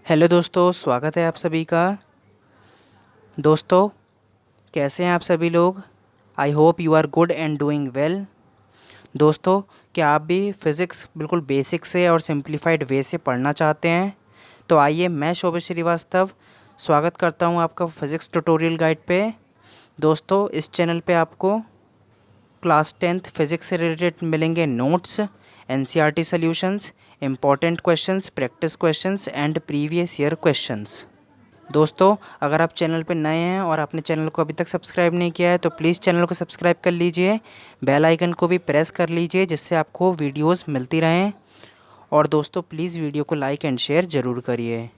Hello दोस्तों, स्वागत है आप सभी का। दोस्तों, कैसे हैं आप सभी लोग? I hope you are good and doing well. दोस्तों, क्या आप भी फिज़िक्स बिल्कुल बेसिक से और सिंप्लीफाइड वे से पढ़ना चाहते हैं? तो आइए, मैं शोभित श्रीवास्तव स्वागत करता हूं आपका फिज़िक्स ट्यूटोरियल गाइड पे। दोस्तों, इस चैनल पे आपको क्लास 10th फिज़िक्स से रिलेटेड मिलेंगे notes, NCERT solutions, important questions, practice questions and previous year questions. दोस्तों, अगर आप चैनल पर नए हैं और आपने चैनल को अभी तक सब्सक्राइब नहीं किया है तो प्लीज़ चैनल को सब्सक्राइब कर लीजिए, बेल आइकन को भी प्रेस कर लीजिए जिससे आपको वीडियोस मिलती रहें। और दोस्तों, प्लीज़ वीडियो को लाइक एंड शेयर ज़रूर करिए।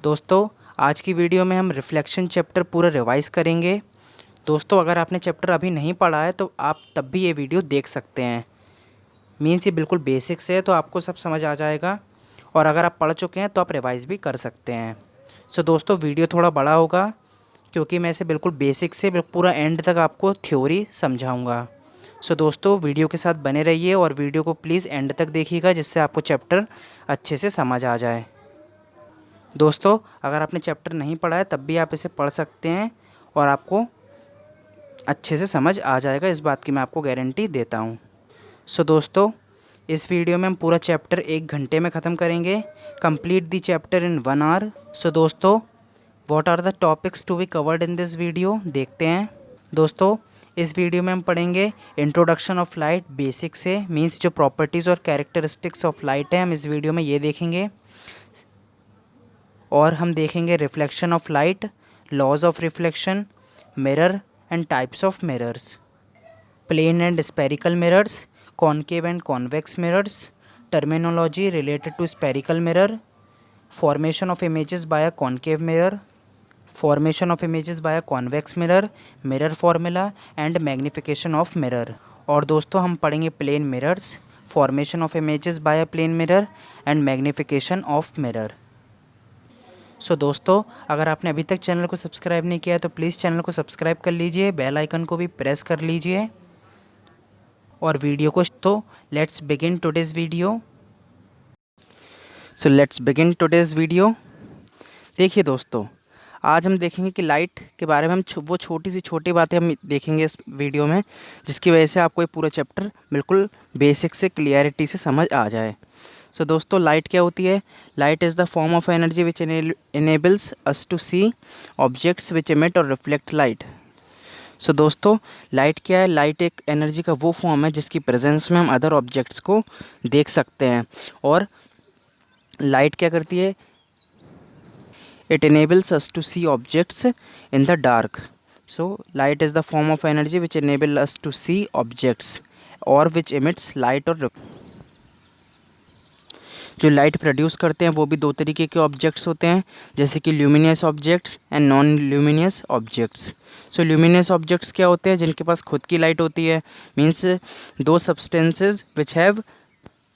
दोस्तों, आज की वीडियो में हम रिफ्लेक्शन चैप्टर पूरा रिवाइज़ करेंगे। दोस्तों, अगर आपने चैप्टर अभी नहीं पढ़ा है तो आप तब भी ये वीडियो देख सकते हैं। मीन्स ये बिल्कुल बेसिक से है तो आपको सब समझ आ जाएगा, और अगर आप पढ़ चुके हैं तो आप रिवाइज़ भी कर सकते हैं। सो दोस्तों, वीडियो थोड़ा बड़ा होगा क्योंकि मैं इसे बिल्कुल बेसिक से पूरा एंड तक आपको थ्योरी समझाऊंगा। सो दोस्तों, वीडियो के साथ बने रहिए और वीडियो को प्लीज़ एंड तक देखिएगा जिससे आपको चैप्टर अच्छे से समझ आ जाए। दोस्तों, अगर आपने चैप्टर नहीं पढ़ा है तब भी आप इसे पढ़ सकते हैं और आपको अच्छे से समझ आ जाएगा, इस बात की मैं आपको गारंटी देता हूँ। सो दोस्तों, इस वीडियो में हम पूरा चैप्टर 1 घंटे में ख़त्म करेंगे। Complete the chapter in 1 hour. So दोस्तों, what are the topics to be covered in this video, देखते हैं। दोस्तों, इस वीडियो में हम पढ़ेंगे इंट्रोडक्शन ऑफ लाइट बेसिक से, मींस जो प्रॉपर्टीज़ और कैरेक्टरिस्टिक्स ऑफ लाइट है हम इस वीडियो में ये देखेंगे। और हम देखेंगे reflection of light, laws of reflection, mirror and types of mirrors, plane and spherical mirrors, concave and convex mirrors, terminology related to spherical mirror, formation of images by a concave mirror, formation of images by a convex mirror, mirror formula and magnification of mirror. और दोस्तों, हम पढ़ेंगे plane mirrors, formation of images by a plane mirror and magnification of mirror. So दोस्तों, अगर आपने अभी तक channel को सब्सक्राइब नहीं किया है तो प्लीज़ चैनल को सब्सक्राइब कर लीजिए, बेल आइकन को भी प्रेस कर लीजिए और वीडियो को तो let's begin today's video. So let's begin today's video. देखिए दोस्तों, आज हम देखेंगे कि लाइट के बारे में हम वो छोटी सी छोटी बातें हम देखेंगे इस वीडियो में, जिसकी वजह से आपको ये पूरा चैप्टर बिल्कुल बेसिक से क्लियरिटी से समझ आ जाए। सो दोस्तों, लाइट क्या होती है? Light is the form of energy which enables us to see objects which emit और रिफ्लेक्ट लाइट। सो दोस्तों, लाइट क्या है? लाइट एक एनर्जी का वो फॉर्म है जिसकी प्रेजेंस में हम अदर ऑब्जेक्ट्स को देख सकते हैं। और लाइट क्या करती है? It enables us to see objects in the dark. So light is the form of energy which enable us to see objects or which emits light और जो लाइट प्रोड्यूस करते हैं वो भी दो तरीके के ऑब्जेक्ट्स होते हैं, जैसे कि luminous objects and non luminous objects. So luminous objects क्या होते हैं? जिनके पास खुद की लाइट होती है, मीन्स दो substances which have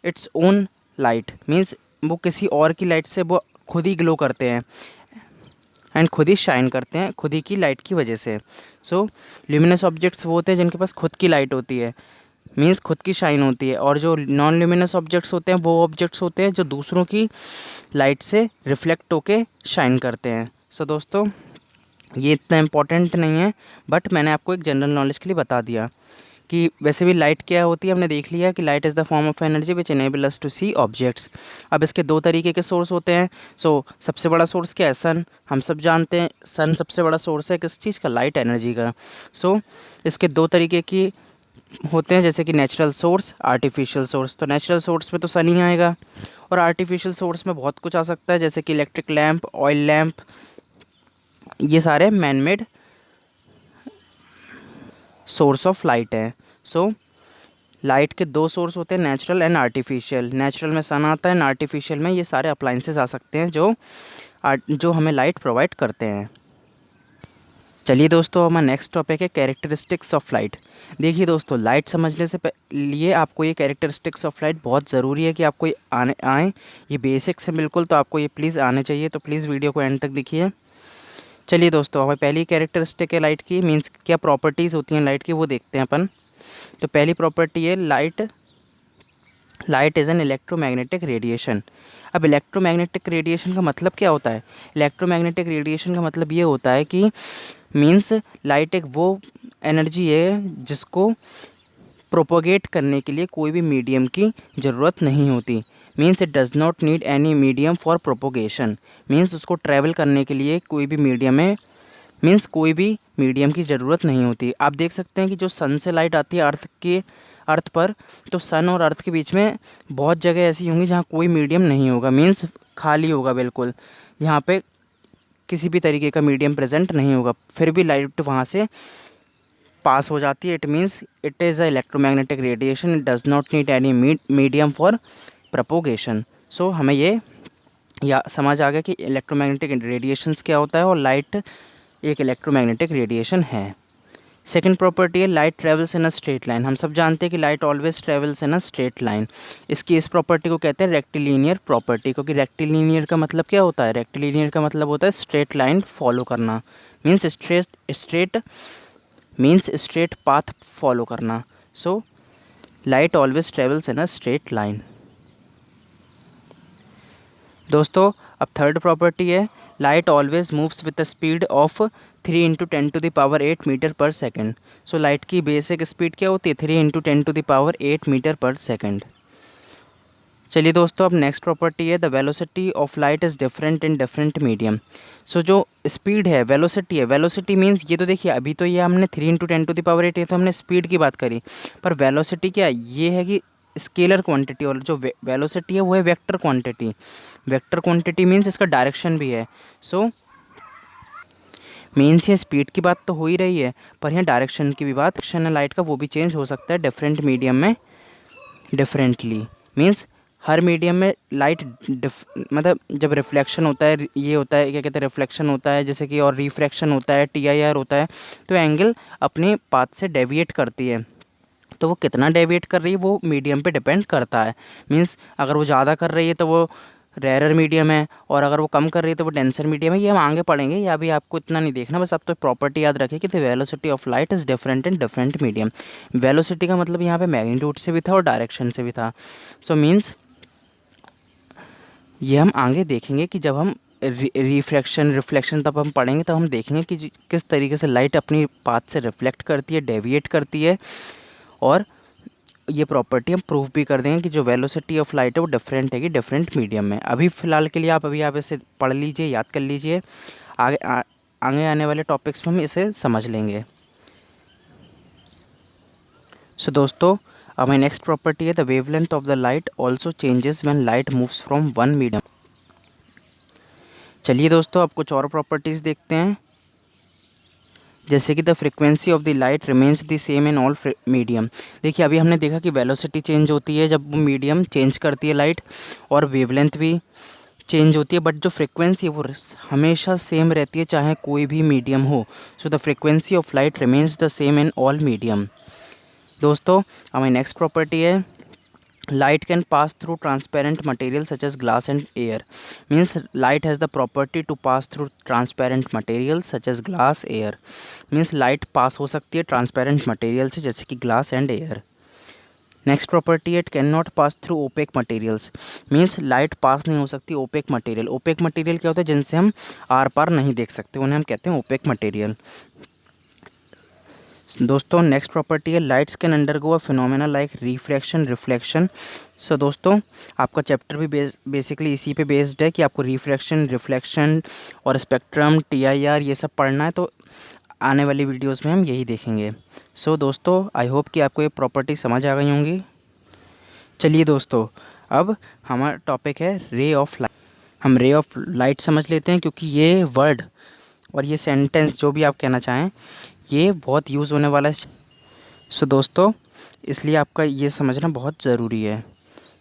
its own light, means वो किसी और की लाइट से वो खुद ही ग्लो करते हैं एंड खुद ही शाइन करते हैं खुद ही की लाइट की वजह से। सो ल्यूमिनस ऑब्जेक्ट्स वो होते हैं जिनके पास खुद की लाइट होती है, मीन्स खुद की शाइन होती है। और जो नॉन ल्यूमिनस ऑब्जेक्ट्स होते हैं वो ऑब्जेक्ट्स होते हैं जो दूसरों की लाइट से रिफ्लेक्ट होके शाइन करते हैं। सो दोस्तों, ये इतना इम्पोर्टेंट नहीं है, बट मैंने आपको एक जनरल नॉलेज के लिए बता दिया कि वैसे भी लाइट क्या होती है। हमने देख लिया कि light is the form of energy which enable us to see objects. अब इसके दो तरीके के सोर्स होते हैं। सो सबसे बड़ा सोर्स क्या है? सन। हम सब जानते हैं सन सबसे बड़ा सोर्स है किस चीज़ का? लाइट एनर्जी का। सो इसके दो तरीके की होते हैं, जैसे कि नेचुरल सोर्स, आर्टिफिशियल सोर्स। तो नेचुरल सोर्स में तो सन ही आएगा, और आर्टिफिशियल सोर्स में बहुत कुछ आ सकता है, जैसे कि इलेक्ट्रिक लैम्प, ऑयल लैम्प, ये सारे man made source of light है। सो लाइट के दो सोर्स होते हैं, नेचुरल एंड आर्टिफिशियल। नेचुरल में सन आता है एंड आर्टिफिशियल में ये सारे अप्लाइंसेस आ सकते हैं जो हमें लाइट प्रोवाइड करते हैं। चलिए दोस्तों, हमारा नेक्स्ट टॉपिक है कैरेक्टरिस्टिक्स ऑफ लाइट। देखिए दोस्तों, लाइट समझने से लिए आपको ये कैरेक्टरिस्टिक्स ऑफ लाइट बहुत ज़रूरी है कि आपको ये आए। ये बेसिक्स है बिल्कुल, तो आपको ये प्लीज़ आने चाहिए, तो प्लीज़ वीडियो को एंड तक देखिए। चलिए दोस्तों, हमारी पहली कैरेक्टरिस्टिक है लाइट की, मीन्स क्या प्रॉपर्टीज़ होती हैं लाइट की वो देखते हैं अपन। तो पहली प्रॉपर्टी है light light is an electromagnetic radiation. अब इलेक्ट्रोमैग्नेटिक रेडिएशन का मतलब क्या होता है? इलेक्ट्रोमैग्नेटिक रेडिएशन का मतलब ये होता है कि मीन्स लाइट एक वो एनर्जी है जिसको प्रोपोगेट करने के लिए कोई भी मीडियम की ज़रूरत नहीं होती। Means it does not need any medium for propagation. Means उसको ट्रैवल करने के लिए कोई भी मीडियम है, मीन्स कोई भी मीडियम की ज़रूरत नहीं होती। आप देख सकते हैं कि जो सन से लाइट आती है अर्थ पर, तो सन और अर्थ के बीच में बहुत जगह ऐसी होंगी जहाँ कोई मीडियम नहीं होगा, मीन्स खाली होगा बिल्कुल, यहाँ पे किसी भी तरीके का मीडियम प्रेजेंट नहीं होगा, फिर भी लाइट वहाँ से पास हो जाती है। It means it is a electromagnetic radiation, it does not need any medium for propagation. So हमें ये या समझ आ गया कि इलेक्ट्रोमैग्नेटिक रेडिएशंस क्या होता है और लाइट एक इलेक्ट्रोमैग्नेटिक रेडिएशन है। सेकेंड प्रॉपर्टी है light travels in a straight line. हम सब जानते हैं कि light always travels in a straight line. इस प्रॉपर्टी को कहते हैं रेक्टिलिनियर प्रॉपर्टी, क्योंकि रेक्टिलिनियर का मतलब क्या होता है? रेक्टिलिनियर का मतलब होता है स्ट्रेट लाइन फॉलो करना, मीन्स स्ट्रेट पाथ फॉलो करना। So light always travels in a straight line. दोस्तों अब थर्ड प्रॉपर्टी है light always moves with the speed of 3 × 10⁸ metre per second. So light की बेसिक स्पीड क्या होती है? 3 × 10⁸ metre per second. चलिए दोस्तों अब नेक्स्ट प्रॉपर्टी है the velocity of light is different in different medium. So जो स्पीड है, वेलोसिटी है, वेलोसिटी मीन्स ये तो देखिए अभी तो ये हमने 3 × 10⁸ ये तो हमने स्पीड की बात करी, पर वेलोसिटी क्या है? ये है कि स्केलर क्वांटिटी, और जो वेलोसिटी है वो है vector quantity. Vector quantity means इसका डायरेक्शन भी है। सो मीन्स ये स्पीड की बात तो हो ही रही है, पर यहाँ डायरेक्शन की भी बात, डायरेक्शन है लाइट का वो भी चेंज हो सकता है डिफरेंट मीडियम में डिफरेंटली। मीन्स हर मीडियम में लाइट मतलब जब रिफ्लेक्शन होता है, ये होता है क्या कहते हैं, रिफ्लेक्शन होता है जैसे कि, और रिफ्रैक्शन होता है, TIR होता है, तो एंगल अपने पाथ से डेविएट करती है। तो वो कितना डेविएट कर रही है वो मीडियम पे डिपेंड करता है। मीन्स अगर वो ज़्यादा कर रही है तो वो रेयर मीडियम है, और अगर वो कम कर रही है तो वो डेंसर मीडियम है। ये हम आगे पढ़ेंगे, या अभी आपको इतना नहीं देखना, बस आप तो प्रॉपर्टी याद रखें कि the velocity of light is different in different medium. Velocity का मतलब यहाँ पे मैग्नीट्यूड से भी था और डायरेक्शन से भी था। सो मीन्स ये हम आगे देखेंगे कि जब हम रिफ्लेक्शन तब हम पढ़ेंगे, तब हम देखेंगे कि किस तरीके से लाइट अपनी पाथ से रिफ्लेक्ट करती है, डेविएट करती है, और ये प्रॉपर्टी हम प्रूव भी कर देंगे कि जो वेलोसिटी ऑफ लाइट है वो डिफरेंट है कि डिफरेंट मीडियम में। अभी फ़िलहाल के लिए आप इसे पढ़ लीजिए, याद कर लीजिए, आगे आने वाले टॉपिक्स में हम इसे समझ लेंगे। सो दोस्तों हमारी नेक्स्ट प्रॉपर्टी है the wavelength of the light also changes when light moves from one medium. चलिए दोस्तों अब कुछ और प्रॉपर्टीज़ देखते हैं, जैसे कि the frequency of the light remains the same in all medium. देखिए अभी हमने देखा कि वेलोसिटी चेंज होती है जब वो मीडियम चेंज करती है लाइट, और वेवलेंथ भी चेंज होती है, बट जो फ्रिक्वेंसी है वो हमेशा सेम रहती है चाहे कोई भी मीडियम हो। So the frequency of light remains the same in all medium. दोस्तों हमारी नेक्स्ट प्रॉपर्टी है light can pass through transparent material such as glass and air। means light has the property to pass through transparent materials such as glass, air। means light pass हो सकती है transparent material से जैसे कि glass and air। Next property it can not pass through opaque materials. Means light pass नहीं हो सकती OPEC material. OPEC material क्या होता है? जिनसे हम आर पार नहीं देख सकते, उन्हें हम कहते हैं ओपेक मटेरियल। दोस्तों नेक्स्ट प्रॉपर्टी है lights can undergo a phenomena like refraction, reflection. So दोस्तों आपका चैप्टर भी बेसिकली इसी पे बेस्ड है कि आपको रिफ्रैक्शन, रिफ्लेक्शन और स्पेक्ट्रम, TIR ये सब पढ़ना है, तो आने वाली वीडियोस में हम यही देखेंगे। सो दोस्तों आई होप कि आपको ये प्रॉपर्टी समझ आ गई होंगी। चलिए दोस्तों अब हमारा टॉपिक है रे ऑफ लाइट। हम रे ऑफ लाइट समझ लेते हैं, क्योंकि ये वर्ड और ये सेंटेंस जो भी आप कहना चाहें ये बहुत यूज़ होने वाला है। सो दोस्तों इसलिए आपका ये समझना बहुत ज़रूरी है।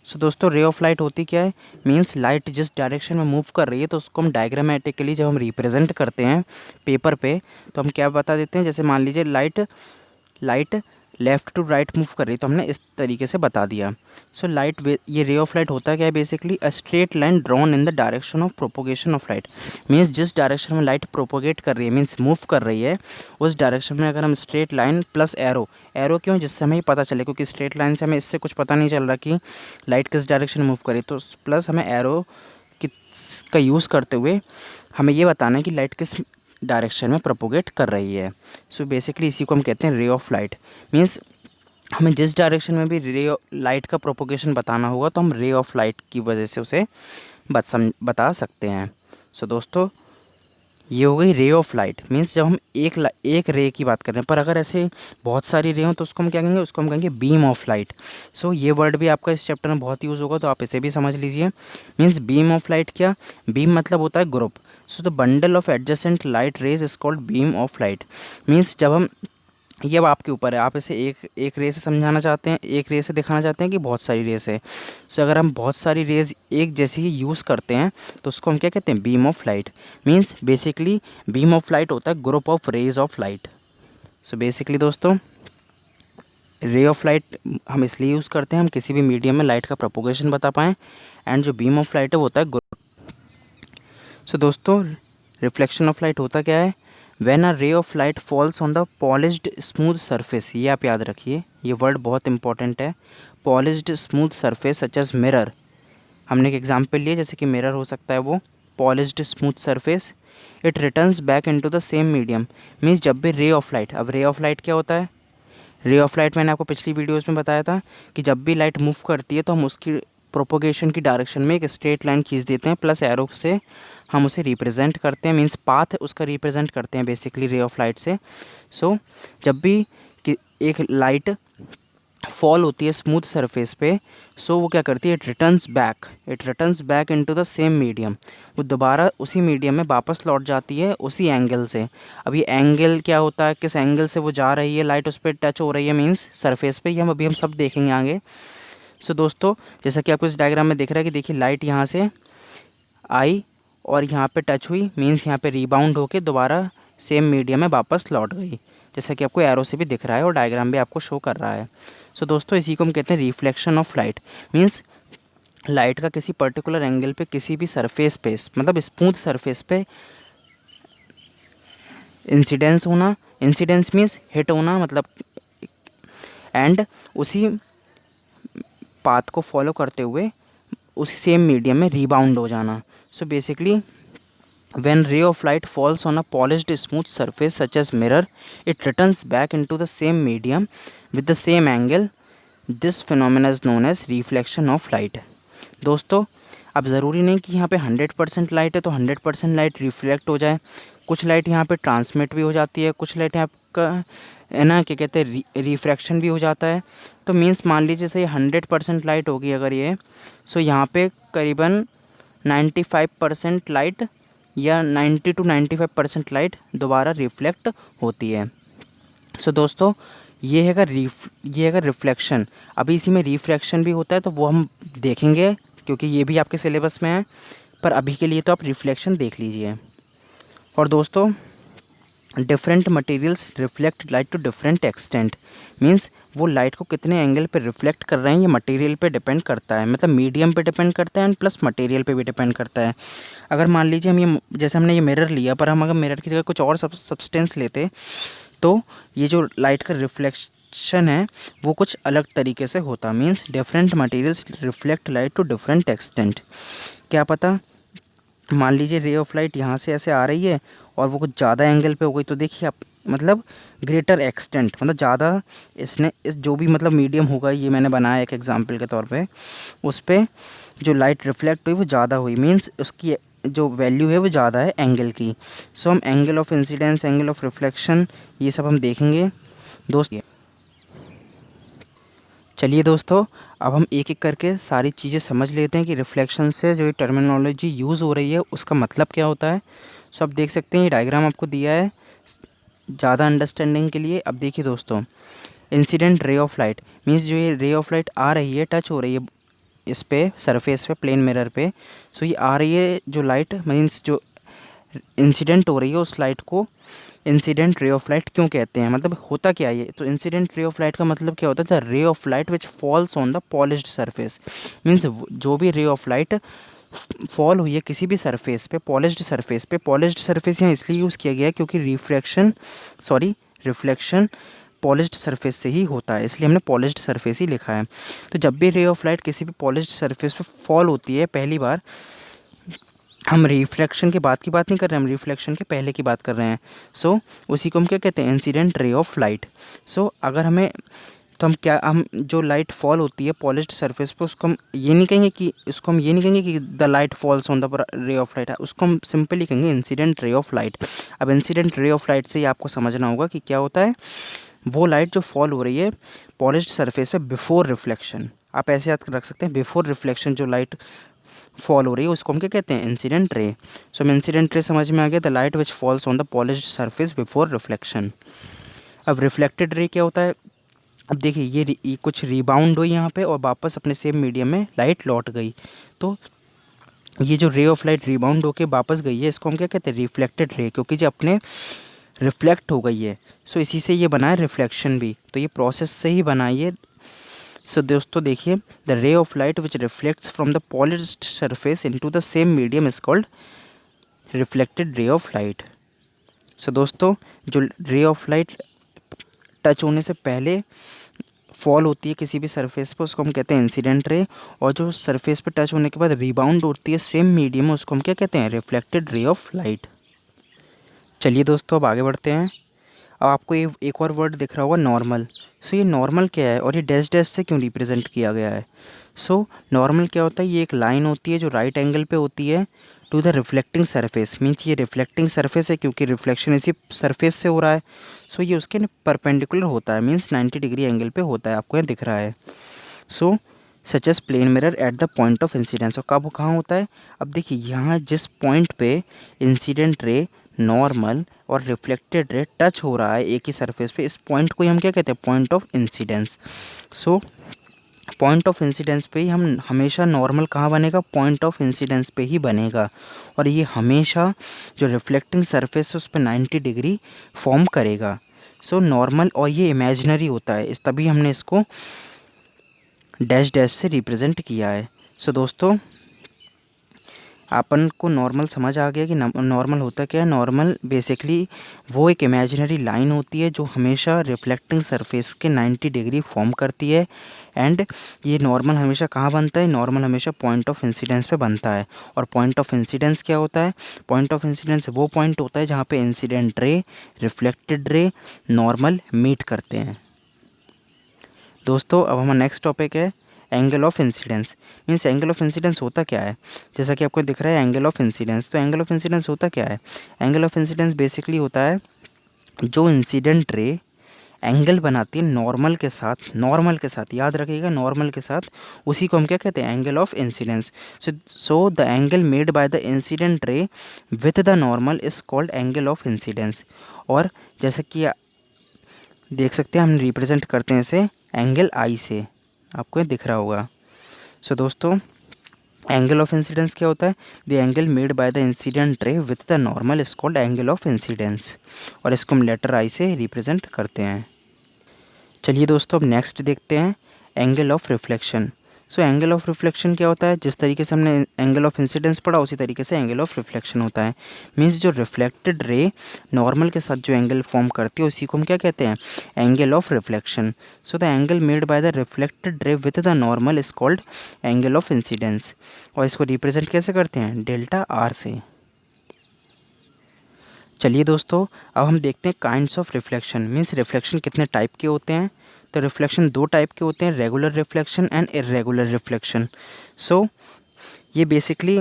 सो दोस्तों रे ऑफ लाइट होती क्या है? मीन्स लाइट जिस डायरेक्शन में मूव कर रही है तो उसको हम डायग्रामेटिकली जब हम रिप्रेजेंट करते हैं पेपर पे, तो हम क्या बता देते हैं, जैसे मान लीजिए light left to right move कर रही है, तो हमने इस तरीके से बता दिया। सो लाइट, ये रे ऑफ लाइट होता क्या है basically, a straight line drawn in the direction of propagation of light. Means जिस डायरेक्शन में लाइट प्रोपोगेट कर रही है, मीन्स मूव कर रही है, उस डायरेक्शन में अगर हम straight line plus arrow, arrow क्यों, जिससे हमें पता चले, क्योंकि स्ट्रेट लाइन से हमें इससे कुछ पता नहीं चल रहा कि लाइट किस डायरेक्शन में मूव करे, तो प्लस हमें एरो का यूज़ करते हुए हमें ये बताना है कि लाइट किस डायरेक्शन में प्रोपोगेट कर रही है। सो बेसिकली इसी को हम कहते हैं रे ऑफ लाइट। मीन्स हमें जिस डायरेक्शन में भी लाइट का प्रोपोगेशन बताना होगा तो हम रे ऑफ लाइट की वजह से उसे बता सकते हैं। सो दोस्तों, ये हो गई रे ऑफ लाइट। मीन्स जब हम एक रे की बात कर रहे हैं, पर अगर ऐसे बहुत सारी रे हों तो उसको हम क्या कहेंगे, उसको हम कहेंगे बीम ऑफ लाइट। सो ये वर्ड भी आपका इस चैप्टर में बहुत यूज़ होगा, तो आप इसे भी समझ लीजिए। मीन्स बीम ऑफ लाइट क्या, बीम मतलब होता है group. So the bundle of adjacent light rays is called beam of light. Means जब हम, ये अब आपके ऊपर है, आप इसे एक रे से समझाना चाहते हैं, एक रे से दिखाना चाहते हैं कि बहुत सारी रेस है। सो अगर हम बहुत सारी रेज एक जैसी ही यूज़ करते हैं तो उसको हम क्या कहते हैं, beam of light. Means basically beam of light होता है group of rays of light. So basically दोस्तों, रे ऑफ लाइट हम इसलिए यूज़ करते हैं, हम किसी भी मीडियम में लाइट का प्रोपोगेशन बता पाएँ, एंड जो बीम ऑफ लाइट है वो होता है ग्रुप। सो दोस्तों, रिफ्लेक्शन ऑफ लाइट होता क्या है, When a ray of light falls on the polished smooth surface, ये आप याद रखिए, ये वर्ड बहुत इंपॉर्टेंट है। polished smooth surface such as mirror, हमने एक एग्जांपल लिया, जैसे कि मिरर हो सकता है वो polished smooth surface, it returns back into the same medium। Means जब भी रे ऑफ लाइट, अब रे ऑफ लाइट क्या होता है, रे ऑफ लाइट मैंने आपको पिछली वीडियोज़ में बताया था कि जब भी लाइट मूव करती है तो हम उसकी प्रोपोगेशन की डायरेक्शन में एक स्ट्रेट लाइन खींच देते हैं, प्लस एरो से हम उसे रिप्रेजेंट करते हैं, मीन्स पाथ उसका रिप्रेजेंट करते हैं बेसिकली रे ऑफ लाइट से। सो जब भी एक लाइट फॉल होती है स्मूथ सरफेस पे, सो वो क्या करती है, it returns back into the same medium. वो दोबारा उसी मीडियम में वापस लौट जाती है उसी एंगल से। अब ये एंगल क्या होता है, किस एंगल से वो जा रही है, लाइट उस पर टच हो रही है मीन्स सरफेस पे, ये हम सब देखेंगे आगे। सो दोस्तों, जैसा कि आपको इस डायग्राम में दिख रहा है कि देखिए लाइट यहाँ से आई और यहाँ पे टच हुई, मीन्स यहाँ पे रीबाउंड होके दोबारा सेम मीडियम में वापस लौट गई, जैसा कि आपको एरो से भी दिख रहा है और डायग्राम भी आपको शो कर रहा है। सो दोस्तों, इसी को हम कहते हैं reflection of light. Means light का किसी पर्टिकुलर एंगल पे किसी भी सरफेस पे, मतलब स्मूथ सरफेस पे इंसिडेंस होना, इंसिडेंस मीन्स हिट होना, मतलब एंड उसी पाथ को फॉलो करते हुए उसी सेम मीडियम में रीबाउंड हो जाना। So basically when ray of light falls on a polished smooth surface such as mirror, it returns back into the same medium with the same angle. This phenomena is known as reflection of light। दोस्तों, अब ज़रूरी नहीं कि यहाँ पे 100% light है तो 100% light reflect हो जाए, कुछ लाइट यहाँ पे ट्रांसमिट भी हो जाती है, कुछ लाइट यहाँ का है ना क्या कहते हैं रिफ्रैक्शन भी हो जाता है। तो मीन्स मान लीजिए जैसे 100% लाइट होगी अगर ये, सो यहाँ पे करीबन 95% लाइट या 90 to 95% लाइट दोबारा रिफ्लेक्ट होती है। सो दोस्तों, ये है रिफ्लेक्शन। अभी इसी में रिफ्रैक्शन भी होता है तो वो हम देखेंगे क्योंकि ये भी आपके सिलेबस में है, पर अभी के लिए तो आप रिफ्लेक्शन देख लीजिए। और दोस्तों, different materials reflect light to different extent. Means वो लाइट को कितने एंगल पे रिफ्लेक्ट कर रहे हैं ये मटेरियल पे डिपेंड करता है, मतलब मीडियम पे डिपेंड करता है एंड प्लस मटेरियल पे भी डिपेंड करता है। अगर मान लीजिए हम ये, जैसे हमने ये मिरर लिया, पर हम अगर मिरर की जगह कुछ और सब्सटेंस लेते तो ये जो लाइट का रिफ्लेक्शन है वो कुछ अलग तरीके से होता। Means different materials reflect light to different extent. क्या पता मान लीजिए रे ऑफ लाइट यहाँ से ऐसे आ रही है और वो कुछ ज़्यादा एंगल पे हो गई, तो देखिए आप, मतलब ग्रेटर एक्सटेंट, मतलब ज़्यादा इसने इस जो भी मतलब मीडियम होगा, ये मैंने बनाया एक एग्जांपल के तौर पे, उस पर जो लाइट रिफ्लेक्ट हुई वो ज़्यादा हुई, मीन्स उसकी जो वैल्यू है वो ज़्यादा है एंगल की। सो हम angle of incidence, angle of reflection, ये सब हम देखेंगे दोस्त। चलिए दोस्तों, अब हम एक एक करके सारी चीज़ें समझ लेते हैं कि रिफ्लेक्शन से जो ये टर्मिनोलॉजी यूज़ हो रही है उसका मतलब क्या होता है। सो आप देख सकते हैं ये डायग्राम आपको दिया है ज़्यादा अंडरस्टैंडिंग के लिए। अब देखिए दोस्तों, incident ray of light means जो ये रे ऑफ लाइट आ रही है, टच हो रही है इस पे सरफेस पे, प्लेन मिरर पे। सो ये आ रही है जो लाइट मीन्स जो इंसिडेंट हो रही है उस लाइट को इंसिडेंट रे ऑफ लाइट क्यों कहते हैं, मतलब होता क्या है ये। तो इंसिडेंट रे ऑफ लाइट का मतलब क्या होता है, the ray of light which falls on the polished surface. Means जो भी रे ऑफ लाइट फॉल हुई है किसी भी सरफेस पे, पॉलिश्ड सरफेस यहाँ इसलिए यूज़ किया गया है क्योंकि रिफ्लेक्शन पॉलिश्ड सरफेस से ही होता है, इसलिए हमने पॉलिश्ड सरफेस ही लिखा है। तो जब भी रे ऑफ लाइट किसी भी पॉलिश्ड सरफेस पे फॉल होती है पहली बार, हम रिफ्लेक्शन के बाद की बात नहीं कर रहे हैं, हम रिफ्लेक्शन के पहले की बात कर रहे हैं। सो उसी को हम क्या कहते हैं, इंसिडेंट रे ऑफ लाइट। सो अगर हमें तो हम जो लाइट फॉल होती है पॉलिश्ड सरफेस पे, उसको हम ये नहीं कहेंगे कि the light falls on the ray of light, उसको हम सिंपली कहेंगे इंसिडेंट रे ऑफ लाइट। अब इंसिडेंट रे ऑफ लाइट से ही आपको समझना होगा कि क्या होता है, वो लाइट जो फॉल हो रही है पॉलिश्ड सरफेस पे बिफोर रिफ्लेक्शन। आप ऐसे याद रख सकते हैं, बिफोर रिफ्लेक्शन जो लाइट फॉल हो रही है उसको हम क्या कहते हैं, इंसिडेंट रे। सो हम इंसिडेंट रे समझ में आ गया, the light which falls on the polished surface before reflection. अब रिफ्लेक्टेड रे क्या होता है, अब देखिए ये कुछ रिबाउंड हुई यहाँ पे और वापस अपने सेम मीडियम में लाइट लौट गई। तो ये जो रे ऑफ लाइट रिबाउंड होके वापस गई है इसको हम क्या कहते हैं, रिफ्लेक्टेड रे, क्योंकि जो अपने रिफ्लेक्ट हो गई है। सो इसी से ये बना है रिफ्लेक्शन भी, तो ये प्रोसेस से ही बना है ये। सो दोस्तों देखिए, the ray of light which reflects from the polished surface into the same medium is called reflected ray of light. So दोस्तों जो रे ऑफ लाइट टच होने से पहले फॉल होती है किसी भी सरफेस पे उसको हम कहते हैं इंसिडेंट रे, और जो सरफेस पे टच होने के बाद रिबाउंड होती है सेम मीडियम में उसको हम क्या कहते हैं, रिफ्लेक्टेड रे ऑफ लाइट। चलिए दोस्तों अब आगे बढ़ते हैं। अब आपको ये एक और वर्ड दिख रहा होगा, नॉर्मल। सो ये नॉर्मल क्या है और ये डैश डैश से क्यों रिप्रेजेंट किया गया है। सो नॉर्मल क्या होता है, ये एक लाइन होती है जो राइट एंगल पे होती है to the reflecting surface. Means ये रिफ्लेक्टिंग सरफेस है क्योंकि रिफ्लेक्शन इसी सरफेस से हो रहा है। सो ये उसके परपेंडिकुलर होता है, मीन्स 90 डिग्री एंगल पे होता है, आपको यहाँ दिख रहा है। So such as plane mirror at the point of incidence. और कब कहाँ होता है, अब देखिए यहाँ जिस पॉइंट पे इंसिडेंट रे, नॉर्मल और रिफ्लेक्टेड रे टच हो रहा है एक ही सरफेस पे, इस पॉइंट को ही हम क्या कहते हैं, point of incidence. So point of incidence पे ही हम हमेशा, नॉर्मल कहाँ बनेगा, पॉइंट ऑफ इंसिडेंस पे ही बनेगा, और ये हमेशा जो रिफ्लेक्टिंग सरफेस है उस पर 90 डिग्री फॉर्म करेगा। सो नॉर्मल, और ये इमेजिनरी होता है, इस तभी हमने इसको डैश डैश से रिप्रेजेंट किया है। सो दोस्तों अपन को नॉर्मल समझ आ गया कि नॉर्मल होता क्या है। नॉर्मल बेसिकली वो एक इमेजिनरी लाइन होती है जो हमेशा रिफ्लेक्टिंग सरफेस के 90 डिग्री फॉर्म करती है। एंड ये नॉर्मल हमेशा कहाँ बनता है, नॉर्मल हमेशा पॉइंट ऑफ इंसिडेंस पे बनता है। और पॉइंट ऑफ इंसिडेंस क्या होता है, पॉइंट ऑफ इंसिडेंस वो पॉइंट होता है जहाँ पे incident ray, reflected ray, normal meat करते हैं। दोस्तों अब हमारा नेक्स्ट टॉपिक है angle of incidence. Means angle of incidence होता क्या है, जैसा कि आपको दिख रहा है एंगल ऑफ इंसिडेंस। तो एंगल ऑफ इंसिडेंस होता क्या है, एंगल ऑफ इंसिडेंस बेसिकली होता है जो इंसिडेंट रे एंगल बनाती है नॉर्मल के साथ याद रखिएगा, नॉर्मल के साथ, उसी को हम क्या कहते हैं, angle of incidence. So the angle made by the incident ray with the normal is called angle of incidence. और जैसा कि देख सकते हैं हम रिप्रेजेंट करते हैं इसे एंगल आई से, आपको ये दिख रहा होगा। सो दोस्तों एंगल ऑफ इंसिडेंस क्या होता है, the angle made by the incident ray with the normal is called angle of incidence, और इसको हम लेटर आई से रिप्रेजेंट करते हैं। चलिए दोस्तों अब नेक्स्ट देखते हैं angle of reflection. So angle of reflection क्या होता है, जिस तरीके से हमने एंगल ऑफ इंसिडेंस पढ़ा उसी तरीके से एंगल ऑफ रिफ्लेक्शन होता है। मीन्स जो रिफ्लेक्टेड रे नॉर्मल के साथ जो एंगल फॉर्म करती है उसी को हम क्या कहते हैं, angle of reflection. So the angle made by the reflected ray with the normal is called angle of incidence, और इसको रिप्रेजेंट कैसे करते हैं, डेल्टा आर से। चलिए दोस्तों अब हम देखते हैं kinds of reflection. Means reflection कितने टाइप के होते हैं। तो रिफ्लेक्शन दो टाइप के होते हैं, regular reflection and irregular reflection. So ये बेसिकली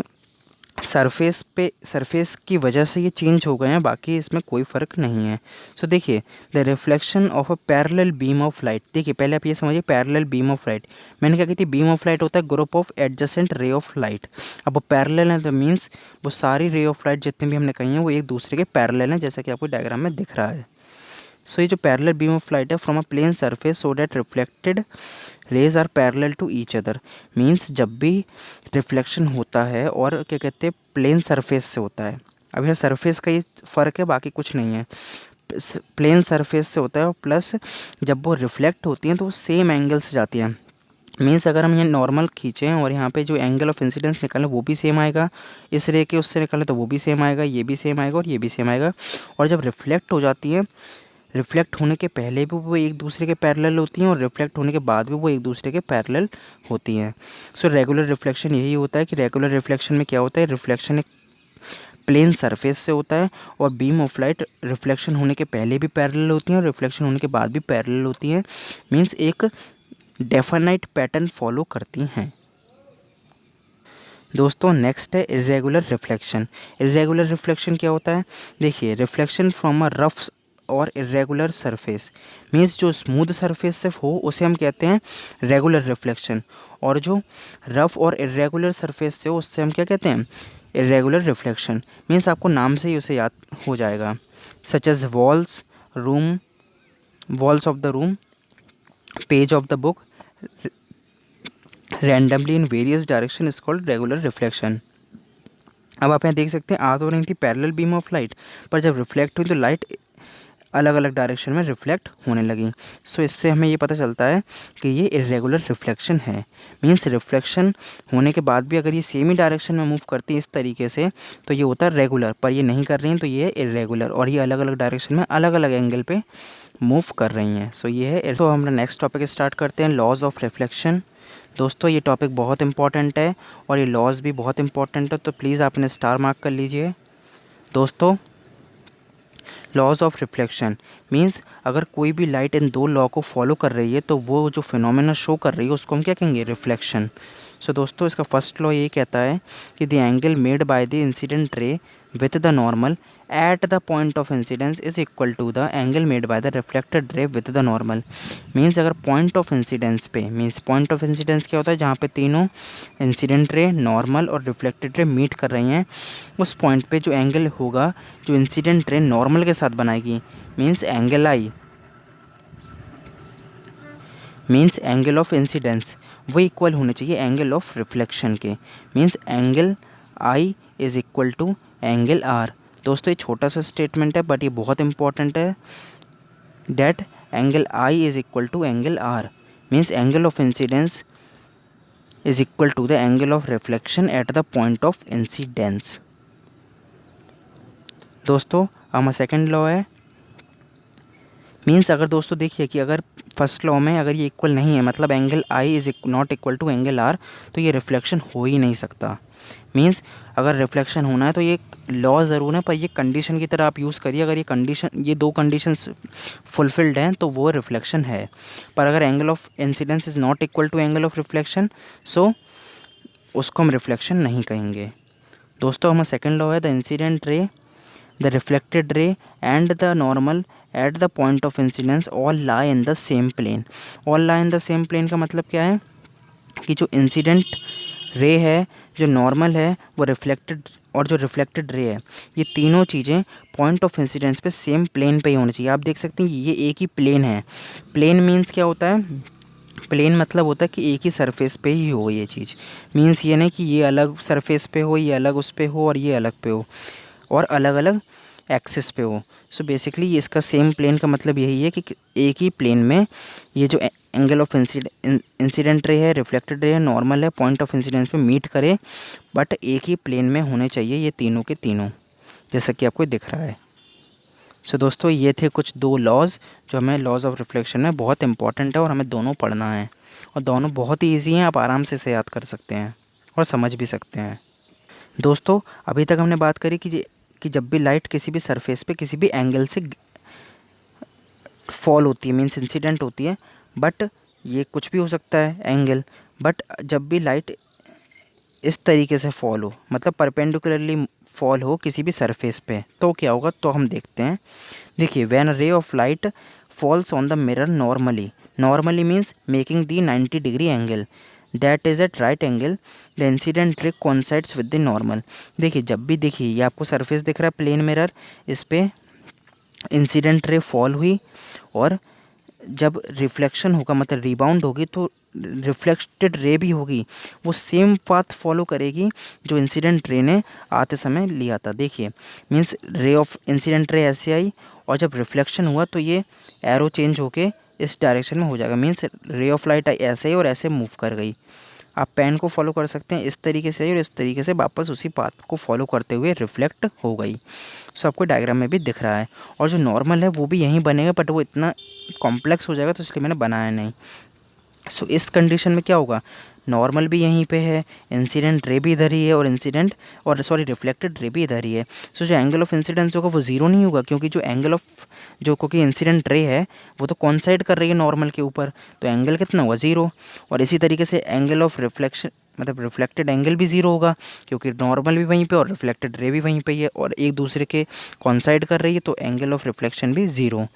सरफेस की वजह से ये चेंज हो गए हैं, बाकी इसमें कोई फ़र्क नहीं है। सो देखिए the reflection of a parallel beam of light. देखिए पहले आप ये समझिए, पैरेलल बीम ऑफ लाइट, मैंने क्या कही थी, बीम ऑफ लाइट होता है ग्रुप ऑफ एडजेसेंट रे ऑफ लाइट। अब वो पैरेलल है तो मीन्स वो सारी रे ऑफ लाइट जितनी भी हमने कही हैं वो एक दूसरे के पैरेलल हैं, जैसा कि आपको डायग्राम में दिख रहा है। सो ये जो पैरेलल बीम ऑफ लाइट है from a plane surface so that reflected rays are parallel to each other. Means जब भी रिफ्लेक्शन होता है और क्या कहते हैं, प्लेन सरफेस से होता है, अब यह सरफेस का ही फ़र्क है, बाकी कुछ नहीं है। प्लेन सरफेस से होता है और प्लस जब वो रिफ्लेक्ट होती हैं तो वो सेम एंगल से जाती हैं। मीन्स अगर हम ये नॉर्मल खींचें और यहाँ पे जो एंगल ऑफ इंसिडेंस निकालें वो भी सेम आएगा, इस रे के उससे निकालें तो वो भी सेम आएगा, ये भी सेम आएगा और ये भी सेम आएगा। और जब रिफ्लेक्ट हो जाती है, रिफ्लेक्ट होने के पहले भी वो एक दूसरे के पैरेलल होती हैं और रिफ्लेक्ट होने के बाद भी वो एक दूसरे के पैरेलल होती हैं। सो रेगुलर रिफ्लेक्शन यही होता है कि रेगुलर रिफ्लेक्शन में क्या होता है, रिफ्लेक्शन एक प्लेन सरफेस से होता है और बीम ऑफ लाइट रिफ्लेक्शन होने के पहले भी पैरेलल होती हैं और रिफ्लेक्शन होने के बाद भी पैरेलल होती हैं। मीन्स एक डेफिनाइट पैटर्न फॉलो करती हैं। दोस्तों नेक्स्ट है इरेगुलर रिफ्लेक्शन। इरेगुलर रिफ्लेक्शन क्या होता है, देखिए रिफ्लेक्शन फ्रॉम अ रफ और इरेगुलर सरफेस। मीन्स जो स्मूथ सरफेस से हो उसे हम कहते हैं रेगुलर रिफ्लेक्शन, और जो रफ और इरेगुलर सरफेस से हो उससे हम क्या कहते हैं, इरेगुलर रिफ्लेक्शन। मीन्स आपको नाम से ही उसे याद हो जाएगा, such as walls room, walls of the room, page of the book, randomly in various direction is called regular reflection. अब आप यहाँ देख सकते हैं आ तो रही थी पैरेलल बीम ऑफ लाइट, पर जब रिफ्लेक्ट हुई तो लाइट अलग अलग डायरेक्शन में रिफ्लेक्ट होने लगी। सो इससे हमें ये पता चलता है कि ये इरेगुलर रिफ्लेक्शन है। मीन्स रिफ्लेक्शन होने के बाद भी अगर ये सेम ही डायरेक्शन में मूव करती है इस तरीके से तो ये होता है रेगुलर, पर ये नहीं कर रही हैं तो ये है इरेगुलर, और ये अलग अलग डायरेक्शन में अलग अलग एंगल पे मूव कर रही हैं। सो ये है। तो हम नेक्स्ट टॉपिक स्टार्ट करते हैं, लॉज ऑफ रिफ्लेक्शन। दोस्तों ये टॉपिक बहुत इंपॉर्टेंट है और ये लॉज भी बहुत इंपॉर्टेंट है, तो प्लीज़ आपने स्टार मार्क कर लीजिए। दोस्तों लॉज ऑफ रिफ्लेक्शन मीन्स अगर कोई भी लाइट इन दो लॉ को फॉलो कर रही है तो वो जो फिनोमेना शो कर रही है उसको हम क्या कहेंगे, रिफ्लेक्शन। सो दोस्तों इसका फर्स्ट लॉ ये कहता है कि the angle made by the incident ray with the normal at the point of incidence is equal to the angle made by the reflected ray with the normal. Means अगर point of incidence पे, means point of incidence क्या होता है, जहाँ पे तीनों incident ray, normal और reflected ray meet कर रही हैं, उस पॉइंट पे जो एंगल होगा जो इंसिडेंट रे नॉर्मल के साथ बनाएगी, means angle I, means angle of incidence, वो इक्वल होने चाहिए एंगल ऑफ रिफ्लेक्शन के। Means angle I is equal to angle R. दोस्तों ये छोटा सा स्टेटमेंट है बट ये बहुत इंपॉर्टेंट है, that angle I is equal to angle R. Means angle of incidence is equal to the angle of reflection at the point of incidence. दोस्तों हमारा सेकेंड लॉ है, मीन्स अगर दोस्तों देखिए कि अगर फर्स्ट लॉ में अगर ये इक्वल नहीं है, मतलब angle I is not equal to angle R, तो ये रिफ्लेक्शन हो ही नहीं सकता। मीन्स अगर रिफ्लेक्शन होना है तो ये लॉ ज़रूर है पर ये कंडीशन की तरह आप यूज़ करिए, अगर ये कंडीशन, ये दो कंडीशंस फुलफिल्ड हैं तो वो रिफ्लेक्शन है। पर अगर angle of incidence is not equal to angle of reflection, so उसको हम रिफ्लेक्शन नहीं कहेंगे। दोस्तों हमारा सेकेंड लॉ है, the incident ray, the reflected ray and the normal at the point of incidence all lie in the same plane। all lie in the same plane का मतलब क्या है कि जो इंसिडेंट रे है, जो नॉर्मल है, वो रिफ्लेक्टेड और जो रिफ्लेक्टेड रे है, ये तीनों चीज़ें पॉइंट ऑफ इंसिडेंस पे सेम प्लेन पे ही होनी चाहिए। आप देख सकते हैं ये एक ही प्लेन है। प्लेन मीन्स क्या होता है, प्लेन मतलब होता है कि एक ही सरफेस पे ही हो ये चीज़। मीन्स ये नहीं कि ये अलग सरफेस पे हो, ये अलग उस पे हो और ये अलग पे हो और अलग अलग एक्सिस पे हो। सो बेसिकली ये इसका सेम प्लेन का मतलब यही है कि एक ही प्लेन में ये जो एंगल ऑफ इंसिडेंट रे है, रिफ्लेक्टेड रे है, नॉर्मल है, पॉइंट ऑफ इंसिडेंस पे मीट करे, बट एक ही प्लेन में होने चाहिए ये तीनों के तीनों, जैसा कि आपको दिख रहा है। सो दोस्तों ये थे कुछ दो लॉज जो हमें लॉज ऑफ रिफ्लेक्शन में बहुत इंपॉर्टेंट है और हमें दोनों पढ़ना है, और दोनों बहुत ही ईजी हैं, आप आराम से इसे याद कर सकते हैं और समझ भी सकते हैं। दोस्तों अभी तक हमने बात करी कि जब भी लाइट किसी भी सरफेस पे किसी भी एंगल से फॉल होती है, मीन्स इंसिडेंट होती है, बट ये कुछ भी हो सकता है एंगल, बट जब भी लाइट इस तरीके से फॉल हो, मतलब परपेंडिकुलरली फॉल हो किसी भी सरफेस पे, तो क्या होगा, तो हम देखते हैं। देखिए when ray of light falls on the mirror normally, normally means making the 90 degree angle that is at right angle, the incident ray coincides with the normal. देखिए जब भी, देखिए ये आपको सरफेस दिख रहा है प्लेन मिरर, इस पर इंसिडेंट रे फॉल हुई और जब रिफ्लेक्शन होगा मतलब रिबाउंड होगी तो रिफ्लेक्टेड रे भी होगी वो सेम पाथ फॉलो करेगी जो इंसिडेंट रे ने आते समय लिया था। देखिए means ray of incident ray ऐसे आई और जब रिफ्लेक्शन हुआ तो ये एरो चेंज होके इस डायरेक्शन में हो जाएगा। मीन्स रे ऑफ लाइट ऐसे ही और ऐसे मूव कर गई। आप पेन को फॉलो कर सकते हैं इस तरीके से और इस तरीके से वापस उसी पाथ को फॉलो करते हुए रिफ्लेक्ट हो गई। सो आपको डायग्राम में भी दिख रहा है। और जो नॉर्मल है वो भी यहीं बनेगा बट वो इतना कॉम्प्लेक्स हो जाएगा तो इसलिए मैंने बनाया नहीं। सो इस कंडीशन में क्या होगा, नॉर्मल भी यहीं पे है, इंसिडेंट रे भी इधर ही है और इंसिडेंट और सॉरी रिफ्लेक्टेड रे भी इधर ही है। सो जो एंगल ऑफ इंसिडेंस होगा वो ज़ीरो नहीं होगा क्योंकि जो एंगल ऑफ जो क्योंकि इंसिडेंट रे है वो तो कॉन्साइड कर रही है नॉर्मल के ऊपर, तो एंगल कितना हुआ, ज़ीरो। और इसी तरीके से एंगल ऑफ रिफ्लेक्शन मतलब रिफ्लेक्टेड एंगल भी ज़ीरो होगा क्योंकि नॉर्मल भी वहीं पे और रिफ्लेक्टेड रे भी वहीं पे ही है और एक दूसरे के कॉन्साइड कर रही है, तो एंगल ऑफ रिफ्लेक्शन भी ज़ीरो।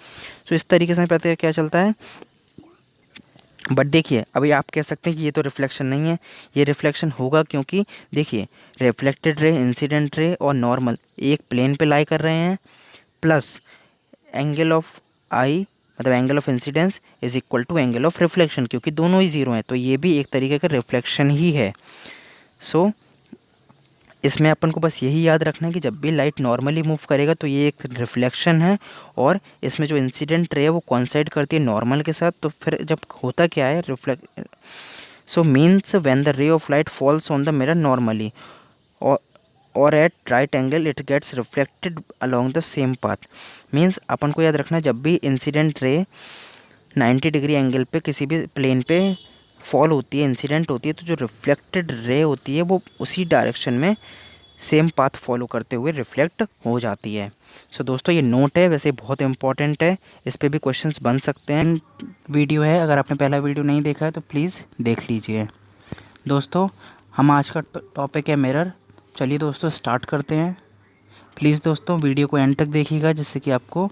सो इस तरीके से पता है क्या चलता है। बट देखिए अभी आप कह सकते हैं कि ये तो रिफ्लेक्शन नहीं है, ये रिफ्लेक्शन होगा क्योंकि देखिए रिफ्लेक्टेड रे, इंसिडेंट रे और नॉर्मल एक प्लेन पे लाई कर रहे हैं, प्लस एंगल ऑफ आई मतलब angle of incidence is equal to angle of reflection क्योंकि दोनों ही ज़ीरो हैं, तो ये भी एक तरीके का रिफ्लेक्शन ही है। सो इसमें अपन को बस यही याद रखना है कि जब भी लाइट नॉर्मली मूव करेगा तो ये एक रिफ्लेक्शन है और इसमें जो इंसिडेंट रे है वो कोइंसाइड करती है नॉर्मल के साथ, तो फिर जब होता क्या है reflect so means when the ray of light falls on the mirror normally और at right angle it gets reflected along the same path. Means अपन को याद रखना है जब भी इंसिडेंट रे 90 डिग्री एंगल पे किसी भी प्लेन पे फॉल होती है, इंसिडेंट होती है, तो जो रिफ्लेक्टेड रे होती है वो उसी डायरेक्शन में सेम पाथ फॉलो करते हुए रिफ्लेक्ट हो जाती है। सो दोस्तों ये नोट है, वैसे बहुत इंपॉर्टेंट है, इस पे भी क्वेश्चंस बन सकते हैं। वीडियो है, अगर आपने पहला वीडियो नहीं देखा है तो प्लीज़ देख लीजिए। दोस्तों हम आज का टॉपिक है मिरर। चलिए दोस्तों स्टार्ट करते हैं। प्लीज़ दोस्तों वीडियो को एंड तक देखिएगा जिससे कि आपको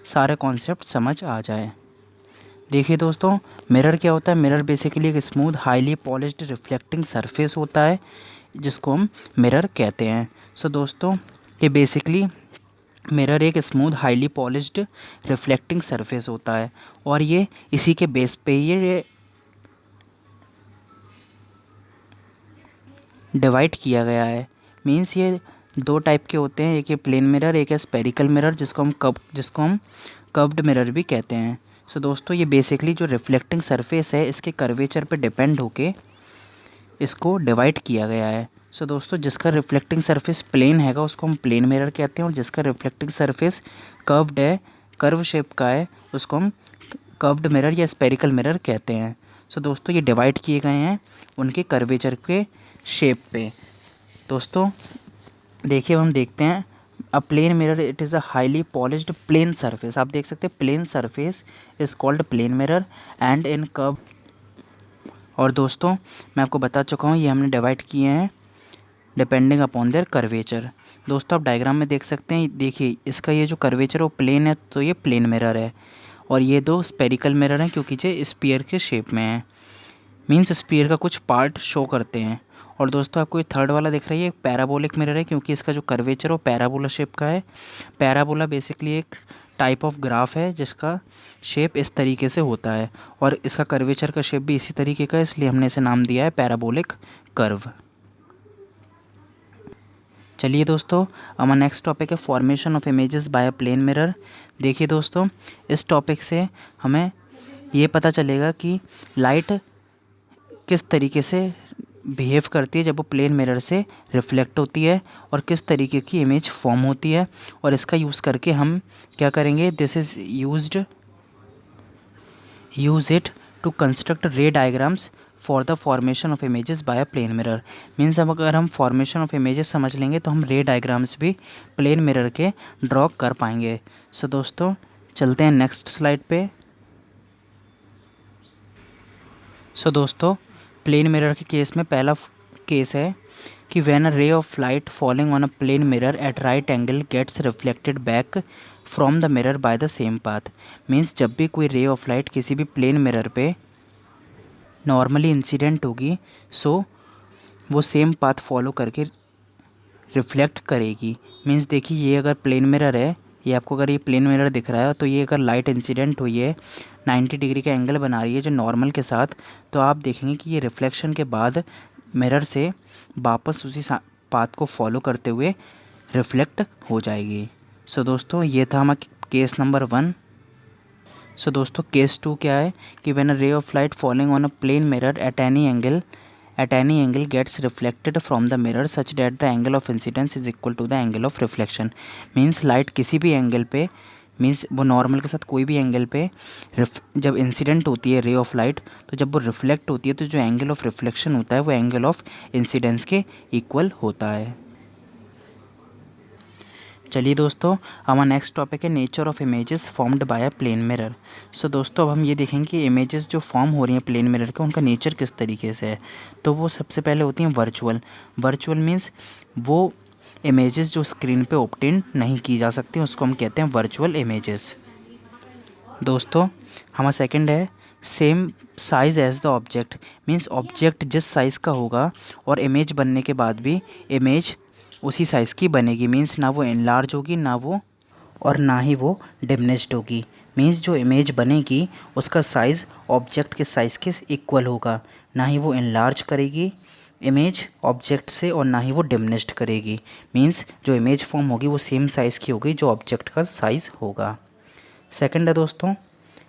सारे कॉन्सेप्ट समझ आ जाए। देखिए दोस्तों मिरर क्या होता है, मिरर बेसिकली एक smooth highly polished reflecting surface होता है जिसको हम मिरर कहते हैं। सो दोस्तों ये बेसिकली मिरर एक smooth highly polished reflecting surface होता है और ये इसी के बेस पे ये डिवाइड किया गया है। मीन्स ये दो टाइप के होते हैं, एक ये प्लेन मिरर, एक है स्पेरिकल मिरर जिसको हम कर्व्ड मिरर भी कहते हैं। सो दोस्तों ये बेसिकली जो रिफ्लेक्टिंग सरफेस है इसके कर्वेचर पे डिपेंड होके इसको डिवाइड किया गया है। सो दोस्तों जिसका रिफ्लेक्टिंग सरफेस प्लेन हैगा उसको हम प्लेन मिरर कहते हैं और जिसका रिफ्लेक्टिंग सरफेस कर्व्ड है, कर्व शेप का है, उसको हम कर्व्ड मिरर या स्पेरिकल मिरर कहते हैं। सो दोस्तों ये डिवाइड किए गए हैं उनके कर्वेचर के शेप पे। दोस्तों देखिए हम देखते हैं a plane mirror it is a highly polished plane surface. आप देख सकते हैं plane surface is called plane mirror and in curve. और दोस्तों मैं आपको बता चुका हूँ ये हमने डिवाइड किए हैं डिपेंडिंग अपॉन देयर कर्वेचर। दोस्तों आप डायग्राम में देख सकते हैं, देखिए इसका ये जो कर्वेचर है वो प्लेन है तो ये प्लेन मिरर है और ये दो स्पेरिकल मिरर हैं क्योंकि ये स्पीयर के शेप में है, मीन्स स्पीयर का कुछ पार्ट शो करते हैं। और दोस्तों आपको ये थर्ड वाला दिख रही है पैराबोलिक मिरर है क्योंकि इसका जो कर्वेचर है वो पैराबोला शेप का है। पैराबोला बेसिकली एक टाइप ऑफ ग्राफ है जिसका शेप इस तरीके से होता है और इसका कर्वेचर का शेप भी इसी तरीके का है, इसलिए हमने इसे नाम दिया है पैराबोलिक कर्व। चलिए दोस्तों हमारा नेक्स्ट टॉपिक है formation of images by a plane mirror. देखिए दोस्तों इस टॉपिक से हमें ये पता चलेगा कि लाइट किस तरीके से बिहेव करती है जब वो प्लेन मिरर से रिफ्लेक्ट होती है और किस तरीके की इमेज फॉर्म होती है, और इसका यूज़ करके हम क्या करेंगे, this is use it to construct ray diagrams for the formation of images by a plane mirror. Means अब अगर हम फॉर्मेशन ऑफ इमेजेस समझ लेंगे तो हम रे डायग्राम्स भी प्लेन मिरर के ड्रॉ कर पाएंगे। सो दोस्तों चलते हैं नेक्स्ट स्लाइड पे। सो दोस्तों प्लेन मिरर के केस में पहला केस है कि when a ray of light falling on a plane mirror at right angle gets reflected back from the mirror by the same path. Means जब भी कोई रे ऑफ लाइट किसी भी प्लेन मिरर पे नॉर्मली इंसिडेंट होगी so वो same path follow करके reflect करेगी। मीन्स देखिए ये अगर प्लेन मिरर है, ये आपको अगर ये प्लेन मिरर दिख रहा है तो ये अगर लाइट इंसिडेंट हुई है 90 डिग्री का एंगल बना रही है जो नॉर्मल के साथ, तो आप देखेंगे कि ये रिफ्लेक्शन के बाद मिरर से वापस उसी पाथ को फॉलो करते हुए रिफ्लेक्ट हो जाएगी। सो दोस्तों ये था हमारा केस नंबर 1। सो दोस्तों केस 2 क्या है कि when a ray of light falling on a plane mirror at any angle gets reflected from the mirror such that the angle of incidence is equal to the angle of reflection. Means light किसी भी angle पे, means वो normal के साथ कोई भी angle पे जब इंसिडेंट होती है रे ऑफ लाइट, तो जब वो रिफ्लेक्ट होती है तो जो एंगल ऑफ रिफ्लेक्शन होता है वो एंगल ऑफ इंसिडेंस के इक्वल होता है। चलिए दोस्तों, हमारा नेक्स्ट टॉपिक है nature of images formed by a plane mirror. So दोस्तों अब हम ये देखेंगे कि इमेजेस जो फॉर्म हो रही हैं प्लेन मिरर का, उनका नेचर किस तरीके से है। तो वो सबसे पहले होती हैं वर्चुअल मीन्स वो इमेजेस जो स्क्रीन पे ऑब्टेन नहीं की जा सकती, उसको हम कहते हैं वर्चुअल इमेजेस। दोस्तों हमारा सेकंड है same size as the object. Means object जिस साइज़ का होगा और इमेज बनने के बाद भी इमेज उसी साइज़ की बनेगी। मीन्स ना वो इनलार्ज होगी ना ही वो डिमिनिश्ड होगी। मीन्स जो इमेज बनेगी उसका साइज़ ऑब्जेक्ट के साइज़ के इक्वल होगा, ना ही वो इनलार्ज करेगी इमेज ऑब्जेक्ट से और ना ही वो डिमिनिश्ड करेगी। मीन्स जो इमेज फॉर्म होगी वो सेम साइज़ की होगी जो ऑब्जेक्ट का साइज़ होगा। सेकंड है दोस्तों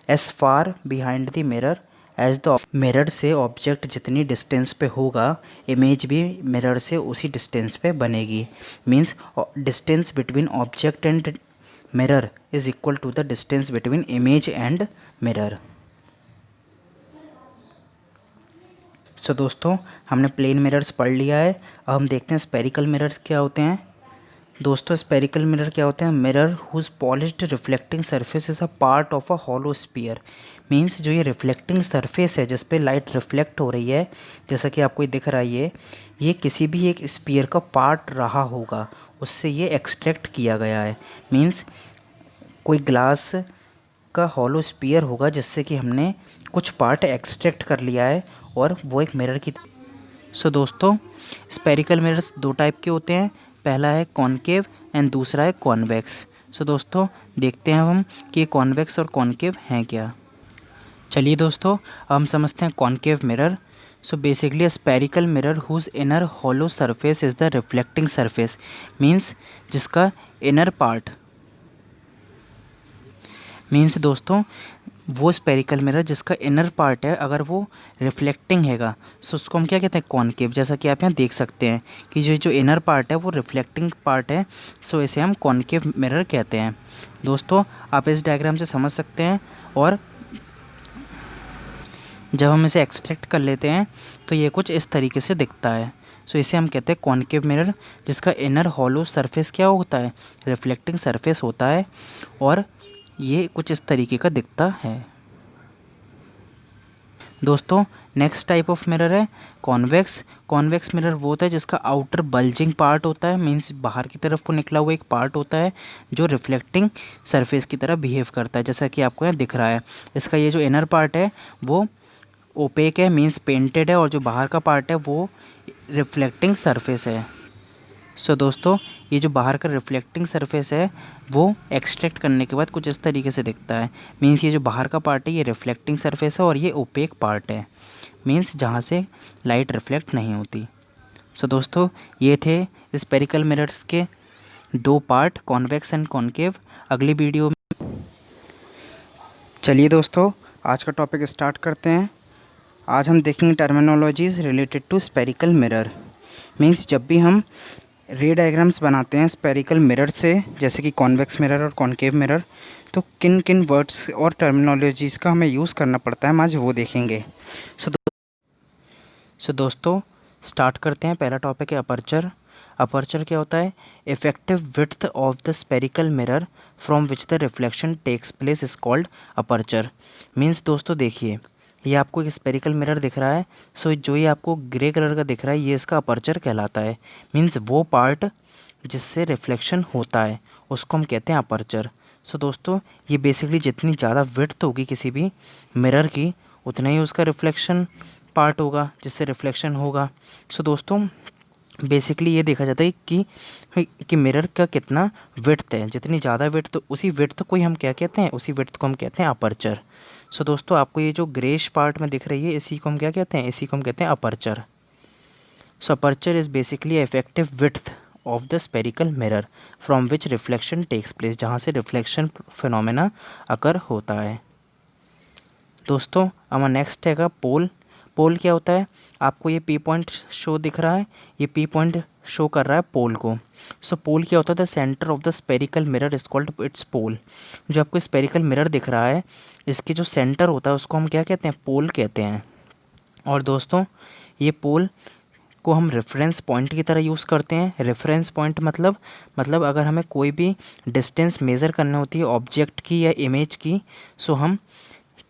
as far behind the mirror as the mirror से ऑब्जेक्ट जितनी डिस्टेंस पे होगा इमेज भी मिरर से उसी डिस्टेंस पे बनेगी। Means distance between object and mirror is equal to the distance between image and mirror. So दोस्तों हमने प्लेन मिरर्स पढ़ लिया है। अब हम देखते हैं स्पेरिकल मिरर्स क्या होते हैं। दोस्तों स्पेरिकल मिरर क्या होते हैं, mirror whose polished reflecting surface is a part of a hollow sphere. Means जो ये रिफ्लेक्टिंग सरफेस है जिस पे लाइट रिफ्लेक्ट हो रही है, जैसा कि आपको दिख रहा है ये किसी भी एक स्फीयर का पार्ट रहा होगा, उससे ये एक्सट्रैक्ट किया गया है। मीन्स कोई ग्लास का हॉलो स्फीयर होगा जिससे कि हमने कुछ पार्ट एक्सट्रैक्ट कर लिया है और वो एक मिरर की। सो दोस्तों स्पेरिकल मिरर्स दो टाइप के होते हैं, पहला है कॉनकेव एंड दूसरा है कॉन्वेक्स। सो दोस्तों देखते हैं हम कि ये कॉन्वेक्स और कॉनकेव हैं क्या। चलिए दोस्तों हम समझते हैं concave mirror. So basically a spherical mirror whose inner hollow surface is the reflecting surface. Means जिसका इनर पार्ट, मीन्स दोस्तों वो स्पेरिकल मिरर जिसका इनर पार्ट है अगर वो रिफ्लेक्टिंग हैगा, सो उसको हम क्या कहते हैं कॉनकेव। जैसा कि आप यहाँ देख सकते हैं कि जो इनर पार्ट है वो रिफ्लेक्टिंग पार्ट है, सो इसे हम कॉनकेव मिरर कहते हैं। दोस्तों आप इस डायग्राम से समझ सकते हैं, और जब हम इसे एक्सट्रैक्ट कर लेते हैं तो ये कुछ इस तरीके से दिखता है। सो इसे हम कहते हैं कॉनकेव मिरर जिसका इनर हॉलो सरफेस क्या होता है, रिफ्लेक्टिंग सरफेस होता है, और ये कुछ इस तरीके का दिखता है। दोस्तों नेक्स्ट टाइप ऑफ मिरर है कॉन्वेक्स। कॉन्वेक्स मिरर वो होता है जिसका आउटर बल्जिंग पार्ट होता है, मीन्स बाहर की तरफ को निकला हुआ एक पार्ट होता है जो रिफ्लेक्टिंग सरफेस की तरह बिहेव करता है, जैसा कि आपको यहाँ दिख रहा है। इसका ये जो इनर पार्ट है वो ओपेक है, मीन्स पेंटेड है, और जो बाहर का पार्ट है वो रिफ्लेक्टिंग सरफेस है। सो दोस्तों ये जो बाहर का रिफ्लेक्टिंग सरफेस है वो एक्सट्रैक्ट करने के बाद कुछ इस तरीके से दिखता है। मीन्स ये जो बाहर का पार्ट है ये रिफ्लेक्टिंग सरफेस है और ये ओपेक पार्ट है, मीन्स जहाँ से लाइट रिफ्लेक्ट नहीं होती। सो दोस्तों ये थे स्पेरिकल मिरर्स के दो पार्ट, कॉन्वेक्स एंड कॉनकेव। अगली वीडियो में चलिए दोस्तों आज का टॉपिक स्टार्ट करते हैं। आज हम देखेंगे terminologies related to spherical mirror. Means जब भी हम रे डायग्राम्स बनाते हैं स्पेरिकल मिरर से, जैसे कि कॉन्वेक्स मिरर और कॉनकेव मिरर, तो किन किन वर्ड्स और टर्मिनोलॉजीज़ का हमें यूज़ करना पड़ता है हम आज वो देखेंगे। सो दोस्तों स्टार्ट करते हैं। पहला टॉपिक है अपर्चर। अपर्चर क्या होता है, effective width of the spherical mirror from which the reflection takes place is called aperture. Means दोस्तों देखिए ये आपको एक स्पेरिकल मिरर दिख रहा है, सो जो ये आपको ग्रे कलर का दिख रहा है ये इसका अपर्चर कहलाता है। मीन्स वो पार्ट जिससे रिफ्लेक्शन होता है उसको हम कहते हैं अपर्चर। सो दोस्तों ये बेसिकली जितनी ज़्यादा विड्थ होगी किसी भी मिरर की उतना ही उसका रिफ्लेक्शन पार्ट होगा जिससे रिफ्लेक्शन होगा। सो दोस्तों बेसिकली ये देखा जाता है कि मिरर का कितना विड्थ है, जितनी ज़्यादा विड्थ तो उसी विड्थ को ही हम क्या कहते हैं, उसी विड्थ को हम कहते हैं अपर्चर। सो दोस्तों आपको ये जो ग्रेश पार्ट में दिख रही है इसी को हम क्या कहते हैं, इसी को हम कहते हैं aperture. So aperture is basically effective width of the spherical mirror from which reflection takes place, जहाँ से रिफ्लेक्शन फिनोमेना अकर होता है। दोस्तों हमारा नेक्स्ट हैगा पोल। पोल क्या होता है, आपको ये पी पॉइंट शो दिख रहा है, ये पी पॉइंट शो कर रहा है पोल को। सो पोल क्या होता है, the centre of the spherical mirror is called its pole. जो आपको स्पेरिकल मिरर दिख रहा है इसके जो सेंटर होता है उसको हम क्या कहते हैं, पोल कहते हैं। और दोस्तों ये पोल को हम रेफरेंस पॉइंट की तरह यूज़ करते हैं। रेफरेंस पॉइंट मतलब अगर हमें कोई भी डिस्टेंस मेज़र करनी होती है ऑब्जेक्ट की या इमेज की, सो हम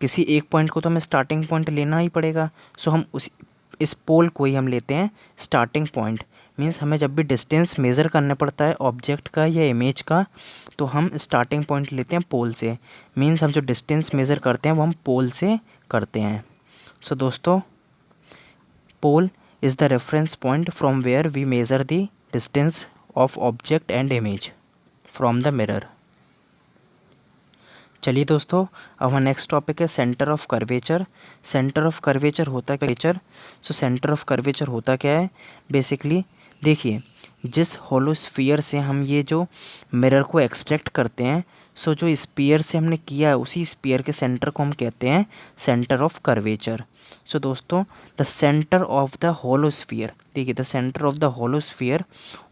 किसी एक पॉइंट को तो हमें स्टार्टिंग पॉइंट लेना ही पड़ेगा। सो हम इस पोल को ही हम लेते हैं स्टार्टिंग पॉइंट। मीन्स हमें जब भी डिस्टेंस मेज़र करना पड़ता है ऑब्जेक्ट का या इमेज का तो हम स्टार्टिंग पॉइंट लेते हैं पोल से। मीन्स हम जो डिस्टेंस मेज़र करते हैं वो हम पोल से करते हैं। सो दोस्तों पोल is the reference point from where we measure the distance of object and image from the mirror। चलिए दोस्तों अब हमारा नेक्स्ट टॉपिक है centre of curvature. Centre of curvature होता क्या, सो सेंटर ऑफ कर्वेचर होता क्या है, बेसिकली देखिए जिस होलो स्फीयर से हम ये जो मिरर को एक्सट्रैक्ट करते हैं, सो जो स्पीयर से हमने किया है उसी स्पीयर के सेंटर को हम कहते हैं सेंटर ऑफ कर्वेचर। सो दोस्तों the centre of the hollow sphere, देखिए the centre of the hollow sphere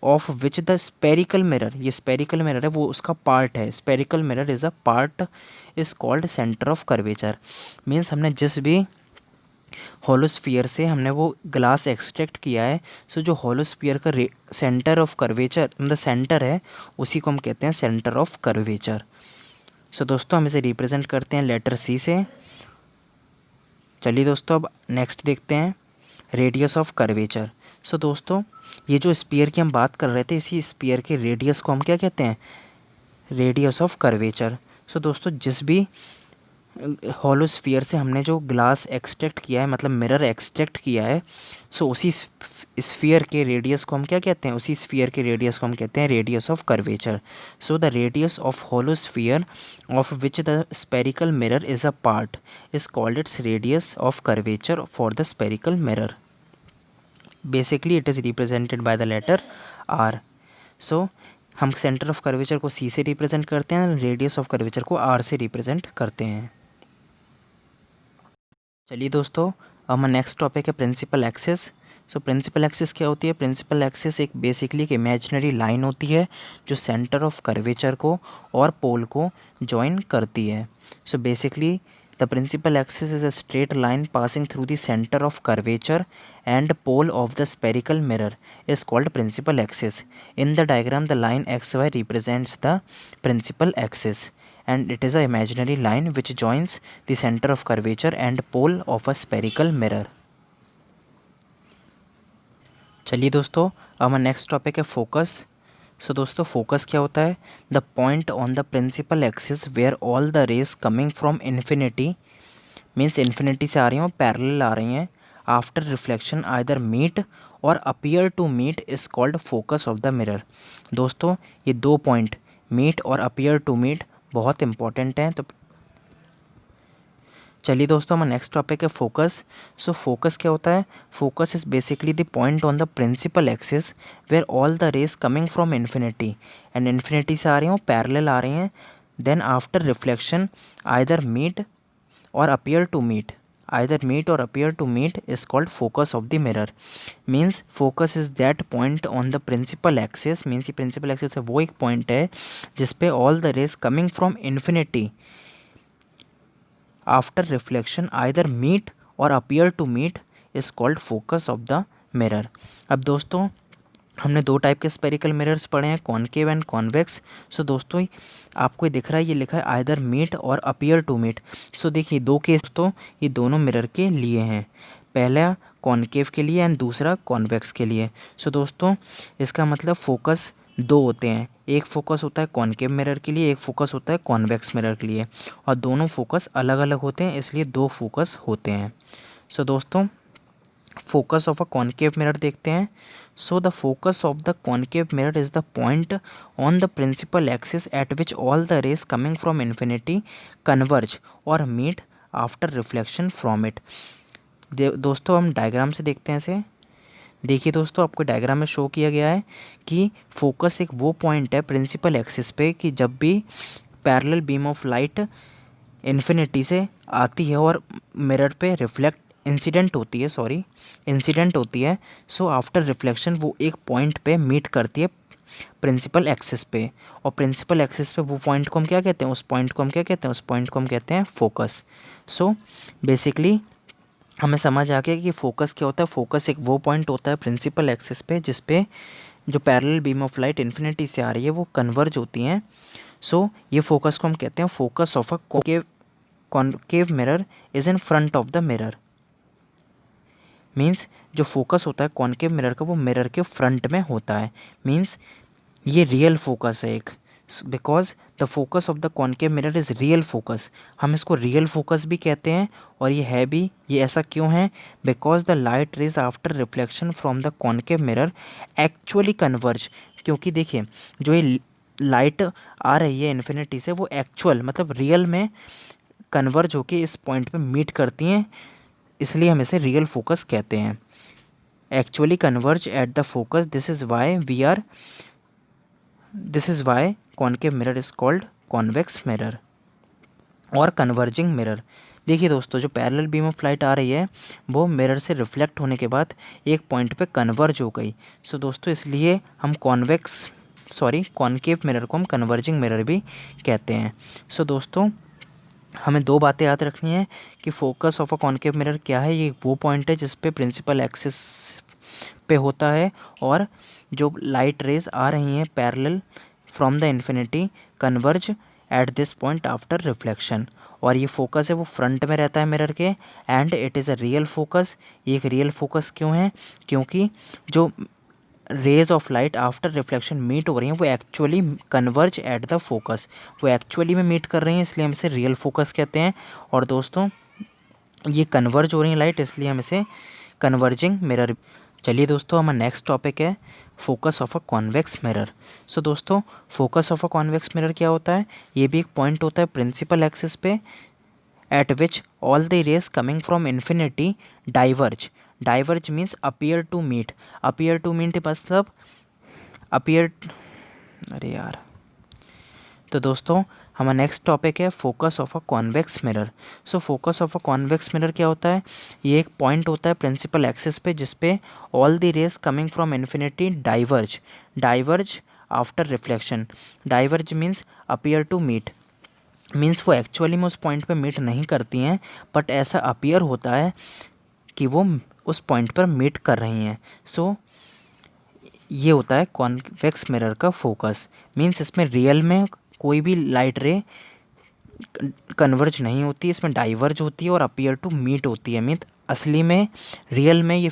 of which the spherical mirror, ये स्पेरिकल मिरर है वो उसका पार्ट है, spherical mirror is a part is called centre of curvature. Means हमने जिस भी hollow sphere से हमने वो ग्लास एक्सट्रैक्ट किया है, सो जो होलोस्फियर का सेंटर ऑफ कर्वेचर मतलब सेंटर है उसी को हम कहते हैं सेंटर ऑफ कर्वेचर। सो दोस्तों हम इसे रिप्रेजेंट करते हैं लेटर सी से। चलिए दोस्तों अब नेक्स्ट देखते हैं रेडियस ऑफ कर्वेचर। सो दोस्तों ये जो स्पीयर की हम बात कर रहे थे इसी स्पीयर के रेडियस को हम क्या कहते हैं, रेडियस ऑफ कर्वेचर। सो दोस्तों जिस भी हॉलो स्फीयर से हमने जो ग्लास एक्सट्रैक्ट किया है मतलब मिरर एक्सट्रैक्ट किया है, सो उसी स्फीयर के रेडियस को हम क्या कहते हैं, उसी स्फीयर के रेडियस को हम कहते हैं radius of curvature. So the radius of hollow sphere of which the spherical mirror is a part is called its radius of curvature for the spherical mirror. Basically it is represented by the letter R. So हम centre of curvature को सी से represent करते हैं, radius of curvature को are से represent करते हैं। चलिए दोस्तों अब हमारा नेक्स्ट टॉपिक है principal axis. So principal axis क्या होती है, प्रिंसिपल एक्सिस एक बेसिकली एक इमेजिनरी लाइन होती है जो सेंटर ऑफ कर्वेचर को और पोल को जॉइन करती है। So basically the principal axis is a straight line passing through the centre of curvature and pole of the spherical mirror is called principal axis. In the diagram the line X Y represents the principal axis and it is a imaginary line which joins the center of curvature and pole of a spherical mirror। चलिए दोस्तों अब हमारा next topic है focus. So दोस्तों focus क्या होता है, the point on the principal axis where all the rays coming from infinity, means infinity से आ रही हैं और पैरेलल आ रही हैं, आफ्टर रिफ्लेक्शन आइदर मीट और appear to meet is called focus of the mirror. दोस्तों ये दो पॉइंट मीट और अपीयर टू मीट बहुत इंपॉर्टेंट हैं। तो चलिए दोस्तों हमारा नेक्स्ट टॉपिक है फोकस। सो फोकस क्या होता है, focus is basically the point on the principal axis where all the rays coming from infinity and infinity से आ रही हैं पैरेलल आ रही हैं, then after reflection either meet और appear to meet, either meet or appear to meet is called focus of the mirror। means focus is that point on the principal axis, means ये principal axis है वो एक point है जिस पे all the rays coming from infinity after reflection either meet or appear to meet is called focus of the mirror। अब दोस्तों हमने दो टाइप के स्पेरिकल मिरर्स पढ़े हैं, कॉनकेव एंड कॉन्वेक्स। सो दोस्तों आपको दिख रहा है ये लिखा है आइदर मीट और अपीयर टू मीट। सो देखिए दो केस तो ये दोनों मिरर के लिए हैं, पहला कॉनकेव के लिए एंड दूसरा कॉन्वेक्स के लिए। सो दोस्तों इसका मतलब फोकस दो होते हैं, एक फोकस होता है कॉनकेव मिरर के लिए, एक फोकस होता है कॉन्वेक्स मिरर के लिए, और दोनों फोकस अलग अलग होते हैं इसलिए दो फोकस होते हैं। सो दोस्तों focus of a concave mirror देखते हैं। So the focus of the concave mirror is the point on the principal axis at which all the rays coming from infinity converge or meet after reflection from it. दोस्तों हम diagram से देखते हैं इसे। देखिए दोस्तों, आपको डायग्राम में शो किया गया है कि फोकस एक वो पॉइंट है प्रिंसिपल एक्सिस पे कि जब भी parallel beam of light infinity से आती है और मिरर पे रिफ्लेक्ट इंसिडेंट होती है, सो आफ्टर रिफ्लेक्शन वो एक पॉइंट पे मीट करती है प्रिंसिपल एक्सिस पे। और प्रिंसिपल एक्सिस पे वो पॉइंट को हम क्या कहते हैं, उस पॉइंट को हम क्या कहते हैं, उस पॉइंट को हम कहते हैं फोकस। सो बेसिकली हमें समझ आ गया कि फोकस क्या होता है। फोकस एक वो पॉइंट होता है प्रिंसिपल एक्सिस पे जिस पे जो parallel beam of light infinity से आ रही है वो कन्वर्ज होती हैं। सो ये फोकस को हम कहते हैं focus of a concave mirror is in front of the mirror. Means जो फोकस होता है कॉनकेव मिरर का वो मिरर के फ्रंट में होता है। मीन्स ये रियल फोकस है एक, because the focus of the concave mirror is real focus. हम इसको रियल फोकस भी कहते हैं और ये है भी। ये ऐसा क्यों है? Because the light rays after reflection from the concave mirror actually converge. क्योंकि देखिए जो ये लाइट आ रही है इन्फिनिटी से वो एक्चुअल मतलब रियल में कन्वर्ज होके इस पॉइंट पे मीट करती हैं, इसलिए हम इसे रियल फोकस कहते हैं। Actually converge at the focus, this is why concave mirror is called convex mirror और कन्वर्जिंग मिरर। देखिए दोस्तों, जो पैरेलल बीम ऑफ लाइट आ रही है वो मिरर से रिफ्लेक्ट होने के बाद एक पॉइंट पे कन्वर्ज हो गई। सो दोस्तों इसलिए हम कॉनकेव मिरर को हम कन्वर्जिंग मिरर भी कहते हैं। सो दोस्तों हमें दो बातें याद रखनी है कि focus of a concave mirror क्या है। ये वो पॉइंट है जिस पे प्रिंसिपल एक्सिस पे होता है और जो लाइट रेज आ रही हैं parallel from the infinity converge at this point after reflection. और ये फोकस है वो फ्रंट में रहता है मिरर के and it is a real focus. ये एक रियल फोकस क्यों है? क्योंकि जो rays of light after reflection meet हो रही हैं वो actually converge at the focus, वो एक्चुअली में मीट कर रही हैं, इसलिए हम इसे रियल फोकस कहते हैं। और दोस्तों ये कन्वर्ज हो रही है लाइट, इसलिए हम इसे कन्वर्जिंग मिरर। चलिए दोस्तों हमारा नेक्स्ट टॉपिक है focus of a convex mirror. So दोस्तों focus of a convex mirror क्या होता है? ये भी एक पॉइंट होता है प्रिंसिपल एक्सिस पे at which all the rays coming from infinity diverge. Diverge means appear to meet. Appear to meet मतलब अपीयर, अरे यार। तो दोस्तों हमारा नेक्स्ट टॉपिक है focus of a convex mirror. So focus of a convex mirror क्या होता है? ये एक पॉइंट होता है प्रिंसिपल एक्सिस पे जिस पे all the rays coming from infinity diverge after reflection. Diverge means appear to meet, means वो एक्चुअली में उस पॉइंट पे मीट नहीं करती हैं बट ऐसा अपीयर होता है कि वो उस पॉइंट पर मीट कर रही हैं। सो ये होता है कॉन्वेक्स मिरर का फोकस। मीन्स इसमें रियल में कोई भी लाइट रे कन्वर्ज नहीं होती, इसमें डाइवर्ज होती है और अपीयर टू मीट होती है। मीट असली में रियल में ये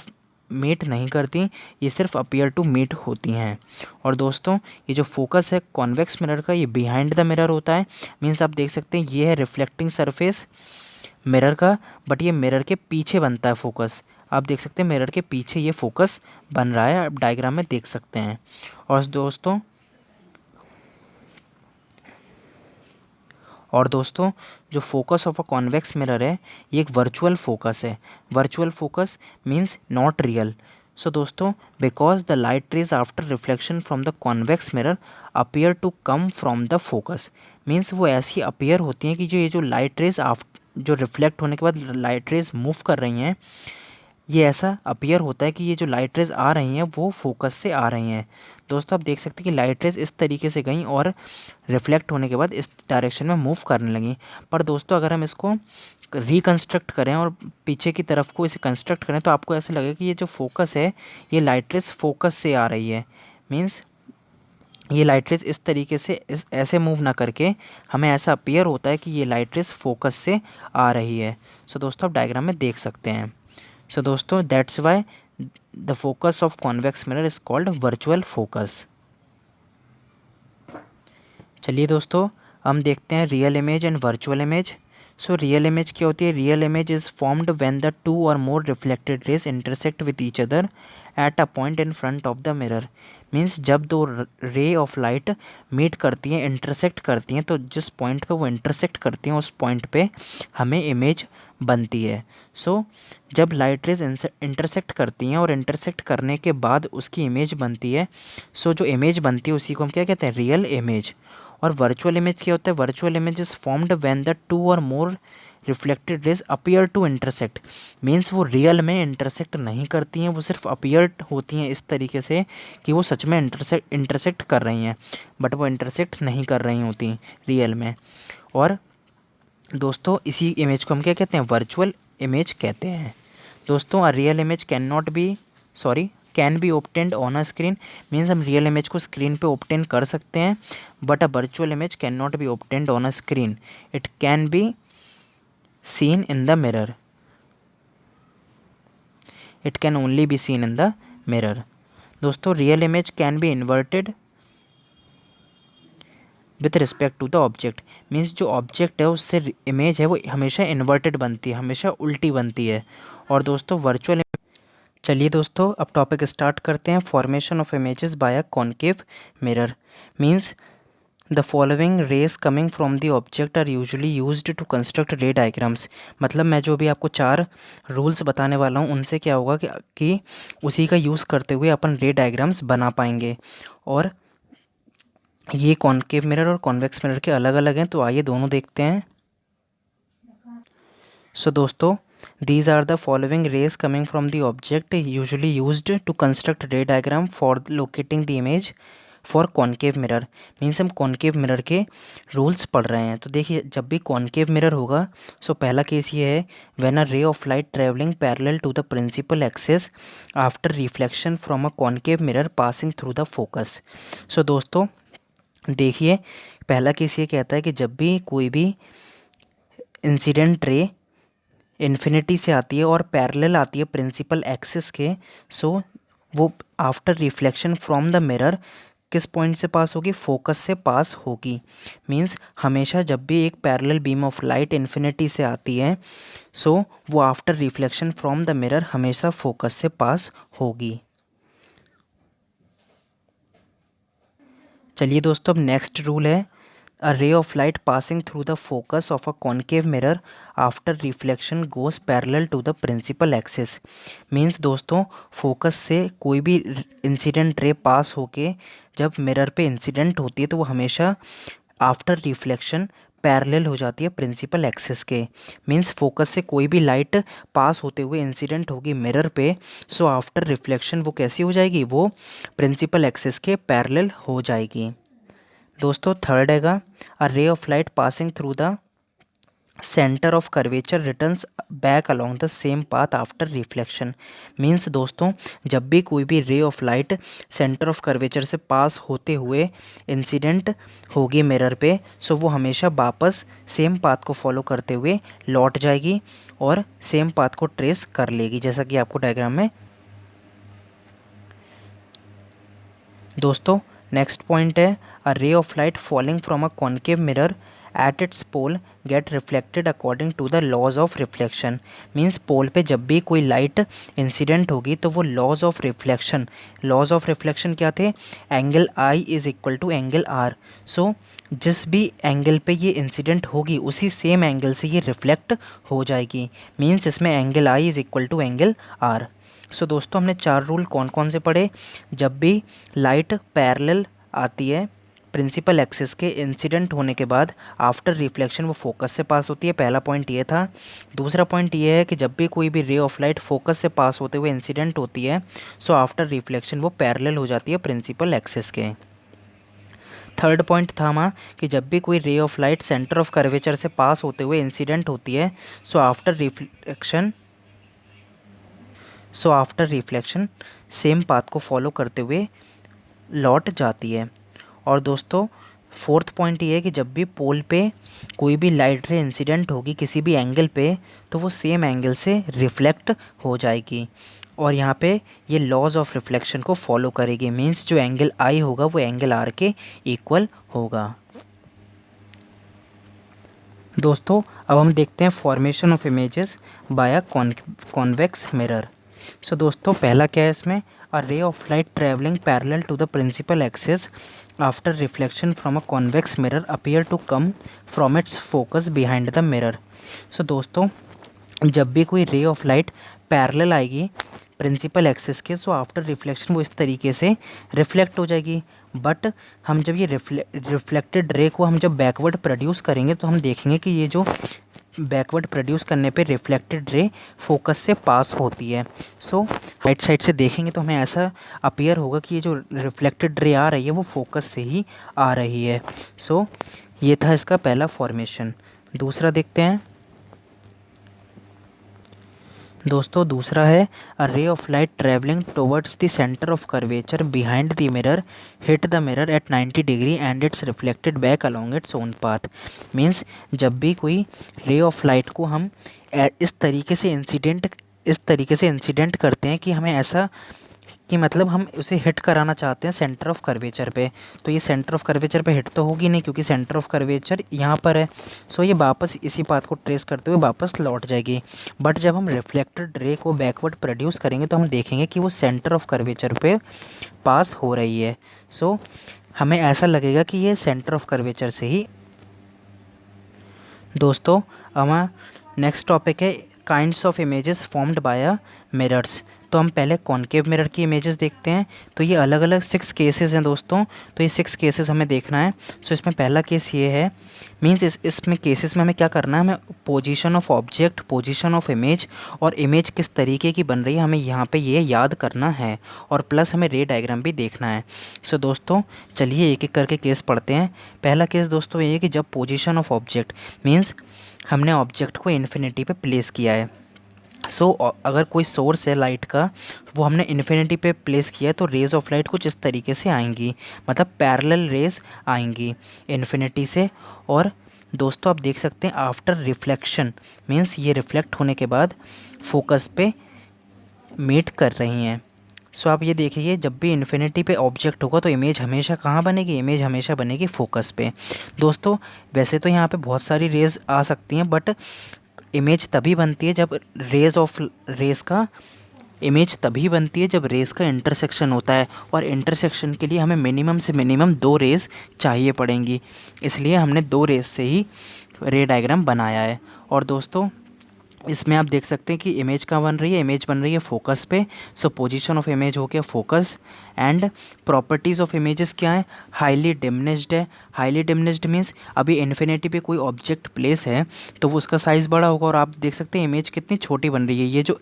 मीट नहीं करती, ये सिर्फ अपीयर टू मीट होती हैं। और दोस्तों ये जो फोकस है कॉन्वेक्स मिरर का ये बिहाइंड द मिरर होता है। मीन्स आप देख सकते हैं ये है रिफ्लेक्टिंग सरफेस मिरर का, बट ये मिरर के पीछे बनता है फोकस। आप देख सकते हैं मिरर के पीछे ये फोकस बन रहा है, आप डायग्राम में देख सकते हैं। और दोस्तों जो focus of a convex mirror है ये एक वर्चुअल फोकस है। Virtual focus means not real. So दोस्तों because the light rays after reflection from the convex mirror appear to come from the focus. Means वो ऐसी अपीयर होती हैं कि जो लाइट रेज जो रिफ्लेक्ट होने के बाद लाइट रेज मूव कर रही हैं, ये ऐसा अपीयर होता है कि ये जो लाइट रेज आ रही हैं वो फोकस से आ रही हैं। दोस्तों आप देख सकते हैं कि लाइट रेज इस तरीके से गई और रिफ्लेक्ट होने के बाद इस डायरेक्शन में मूव करने लगी। पर दोस्तों अगर हम इसको रिकंस्ट्रक्ट करें और पीछे की तरफ को इसे कंस्ट्रक्ट करें तो आपको ऐसा लगेगा कि ये जो फोकस है ये लाइट रेज फोकस से आ रही है। मीन्स ये लाइट रेज इस तरीके से ऐसे मूव ना करके हमें ऐसा अपीयर होता है कि ये लाइट रेज फोकस से आ रही है। सो दोस्तों आप डायग्राम में देख सकते हैं। सो दोस्तों that's why the focus of convex mirror is called virtual focus. चलिए दोस्तों हम देखते हैं real image and virtual image. So real image क्या होती है? Real image is formed when the two or more reflected rays intersect with each other at a point in front of the mirror. Means जब दो रे of light meet करती हैं, intersect करती हैं, तो जिस पॉइंट पे वो इंटरसेक्ट करती हैं उस पॉइंट पे हमें इमेज बनती है। सो जब लाइट रेज इंटरसेक्ट करती हैं और इंटरसेक्ट करने के बाद उसकी इमेज बनती है, सो जो इमेज बनती है उसी को हम क्या कहते हैं? Real image. और वर्चुअल इमेज क्या होता है? Virtual image is formed when the two or more reflected rays appear to intersect. Means वो रियल में इंटरसेक्ट नहीं करती हैं, वो सिर्फ अपीयर होती हैं इस तरीके से कि वो सच में इंटरसेक्ट कर रही हैं, बट वो इंटरसेक्ट नहीं कर रही होती रियल में। और दोस्तों इसी इमेज को हम क्या कहते हैं? वर्चुअल इमेज कहते हैं। दोस्तों a real image can be obtained on a screen. Means हम रियल इमेज को स्क्रीन पे ऑब्टेन कर सकते हैं, but a virtual image can not be obtained on a screen. It can be seen in the mirror. It can only be seen in the mirror. दोस्तों real image can be inverted with respect to the object. Means जो object है उससे image है वो हमेशा inverted बनती है, हमेशा उल्टी बनती है। और दोस्तों वर्चुअल, चलिए दोस्तों अब टॉपिक स्टार्ट करते हैं। Formation of images by a concave mirror. Means the following rays coming from the object are usually used to construct ray diagrams. मतलब मैं जो भी आपको 4 रूल्स बताने वाला हूँ उनसे क्या होगा कि उसी का यूज़ करते हुए अपन रे डायग्राम्स बना पाएंगे। और ये कॉन्केव मिरर और कॉन्वेक्स मिरर के अलग अलग हैं, तो आइए दोनों देखते हैं। सो दोस्तों these are the following rays coming from the object usually used to construct ray diagram for locating the image for concave mirror. Means हम कॉन्केव मिरर के रूल्स पढ़ रहे हैं। तो देखिए जब भी कॉन्केव मिरर होगा, सो पहला केस ये है, when a ray of light travelling parallel to the principal axis after reflection from a concave mirror passing through the focus. So दोस्तों देखिए पहला केस ये कहता है कि जब भी कोई भी इंसिडेंट रे इन्फिनिटी से आती है और पैरेलल आती है प्रिंसिपल एक्सिस के, सो वो after reflection from the mirror किस पॉइंट से पास होगी? फोकस से पास होगी। मींस हमेशा जब भी एक parallel beam of light infinity से आती है, सो वो after reflection from the mirror हमेशा फोकस से पास होगी। चलिए दोस्तों अब नेक्स्ट रूल है, a ray of light passing through the focus of a concave mirror after reflection goes parallel to the principal axis. Means दोस्तों फोकस से कोई भी इंसिडेंट रे पास होके जब मिरर पे इंसिडेंट होती है तो वो हमेशा आफ्टर रिफ्लेक्शन पैरेलल हो जाती है प्रिंसिपल एक्सिस के। मीन्स फोकस से कोई भी लाइट पास होते हुए इंसिडेंट होगी मिरर पे, सो आफ्टर रिफ्लेक्शन वो कैसी हो जाएगी? वो प्रिंसिपल एक्सिस के पैरेलल हो जाएगी। दोस्तों थर्ड हैगा, a ray of light passing through the centre of curvature returns back along the same path after reflection. Means दोस्तों जब भी कोई भी ray of light centre of curvature से पास होते हुए इंसिडेंट होगी मिरर पे, सो वो हमेशा वापस सेम पाथ को फॉलो करते हुए लौट जाएगी और सेम पाथ को ट्रेस कर लेगी, जैसा कि आपको डायग्राम में। दोस्तों नेक्स्ट पॉइंट है, a ray of light falling from a concave mirror at its pole get reflected according to the laws of reflection. Means pole पे जब भी कोई लाइट इंसिडेंट होगी तो वो लॉज ऑफ रिफ्लेक्शन क्या थे? Angle i is equal to angle r. So जिस भी एंगल पे ये इंसिडेंट होगी उसी सेम एंगल से ये रिफ्लेक्ट हो जाएगी। मीन्स इसमें angle i is equal to angle r. So दोस्तों हमने 4 रूल कौन कौन से पढ़े? जब भी लाइट पैरेलल आती है प्रिंसिपल एक्सिस के इंसिडेंट होने के बाद आफ्टर रिफ्लेक्शन वो फोकस से पास होती है, पहला पॉइंट ये था। दूसरा पॉइंट ये है कि जब भी कोई भी रे ऑफ लाइट फोकस से पास होते हुए इंसिडेंट होती है, सो आफ्टर रिफ्लेक्शन वो पैरेलल हो जाती है प्रिंसिपल एक्सिस के। थर्ड पॉइंट था वहाँ कि जब भी कोई ray of light centre of curvature से पास होते हुए इंसिडेंट होती है, so after reflection same path को फॉलो करते हुए लौट जाती है। और दोस्तों फोर्थ पॉइंट ये है कि जब भी पोल पे कोई भी लाइट रे इंसिडेंट होगी किसी भी एंगल पे, तो वो सेम एंगल से रिफ्लेक्ट हो जाएगी और यहाँ पे ये लॉज ऑफ रिफ्लेक्शन को फॉलो करेगी। मीन्स जो एंगल आई होगा वो एंगल आर के इक्वल होगा। दोस्तों अब हम देखते हैं formation of images by a convex mirror. So दोस्तों पहला क्या है इसमें, a ray of light travelling parallel to the principal axis after reflection from a convex mirror appear to come from its focus behind the mirror. So दोस्तों जब भी कोई ray of light parallel आएगी प्रिंसिपल एक्सिस के, so after reflection वो इस तरीके से रिफ्लेक्ट हो जाएगी। बट हम जब ये रिफ्लेक्टेड रे को हम जब बैकवर्ड प्रोड्यूस करेंगे तो हम देखेंगे कि ये जो बैकवर्ड प्रोड्यूस करने पे रिफ्लेक्टेड रे फोकस से पास होती है। सो राइट साइड से देखेंगे तो हमें ऐसा अपीयर होगा कि ये जो रिफ्लेक्टेड रे आ रही है वो फोकस से ही आ रही है। सो ये था इसका पहला फॉर्मेशन। दूसरा देखते हैं दोस्तों, दूसरा है a ray of light travelling towards the centre of curvature behind the mirror hit the mirror at 90 degree and it's reflected back along its own path. Means जब भी कोई रे ऑफ लाइट को हम इस तरीके से इंसिडेंट करते हैं कि हमें ऐसा कि मतलब हम उसे हिट कराना चाहते हैं सेंटर ऑफ कर्वेचर पे, तो ये सेंटर ऑफ कर्वेचर पे हिट तो होगी नहीं क्योंकि सेंटर ऑफ कर्वेचर यहाँ पर है। सो ये वापस इसी पाथ को ट्रेस करते हुए वापस लौट जाएगी। बट जब हम रिफ्लेक्टेड रे को बैकवर्ड प्रोड्यूस करेंगे तो हम देखेंगे कि वो सेंटर ऑफ कर्वेचर पे पास हो रही है। सो हमें ऐसा लगेगा कि ये सेंटर ऑफ कर्वेचर से ही। दोस्तों हमारा नेक्स्ट टॉपिक है kinds of images formed by a mirrors. तो हम पहले कॉनकेव मिरर की इमेजेस देखते हैं। तो ये अलग अलग 6 केसेस हैं दोस्तों, तो ये 6 केसेस हमें देखना है। सो इसमें पहला केस ये है, मीन्स इसमें केसेस में हमें क्या करना है, हमें position of object, position of image और इमेज किस तरीके की बन रही है हमें यहाँ पे ये याद करना है, और प्लस हमें रे डायग्राम भी देखना है। सो दोस्तों चलिए एक एक करके केस पढ़ते हैं। पहला केस दोस्तों ये है कि जब पोजीशन ऑफ ऑब्जेक्ट मीन्स हमने ऑब्जेक्ट को इन्फिनिटी पे प्लेस किया है। सो अगर कोई सोर्स है लाइट का वो हमने इन्फिनिटी पे प्लेस किया है तो रेज़ ऑफ लाइट कुछ इस तरीके से आएंगी, मतलब पैरेलल रेज़ आएंगी इन्फिनिटी से। और दोस्तों आप देख सकते हैं आफ्टर रिफ्लेक्शन मीन्स ये रिफ्लेक्ट होने के बाद फोकस पे मीट कर रही हैं। सो आप ये देखिए जब भी इन्फिनिटी पे ऑब्जेक्ट होगा तो इमेज हमेशा कहाँ बनेगी, इमेज हमेशा बनेगी फोकस पे। दोस्तों वैसे तो यहाँ पे बहुत सारी रेज़ आ सकती हैं बट इमेज तभी बनती है जब इमेज तभी बनती है जब रेज़ का इंटरसेक्शन होता है, और इंटरसेक्शन के लिए हमें मिनिमम से मिनिमम 2 रेज़ चाहिए पड़ेंगी, इसलिए हमने 2 रेज़ से ही रे डायग्राम बनाया है। और दोस्तों इसमें आप देख सकते हैं कि इमेज कहाँ बन रही है, इमेज बन रही है फोकस पे। सो पोजीशन ऑफ इमेज हो गया focus, and properties of images क्या है, हाईली डिमिनिश्ड है। हाईली डिमिनिश्ड मीन्स अभी इन्फिनिटी पे कोई ऑब्जेक्ट प्लेस है तो वो उसका साइज़ बड़ा होगा, और आप देख सकते हैं इमेज कितनी छोटी बन रही है। ये जो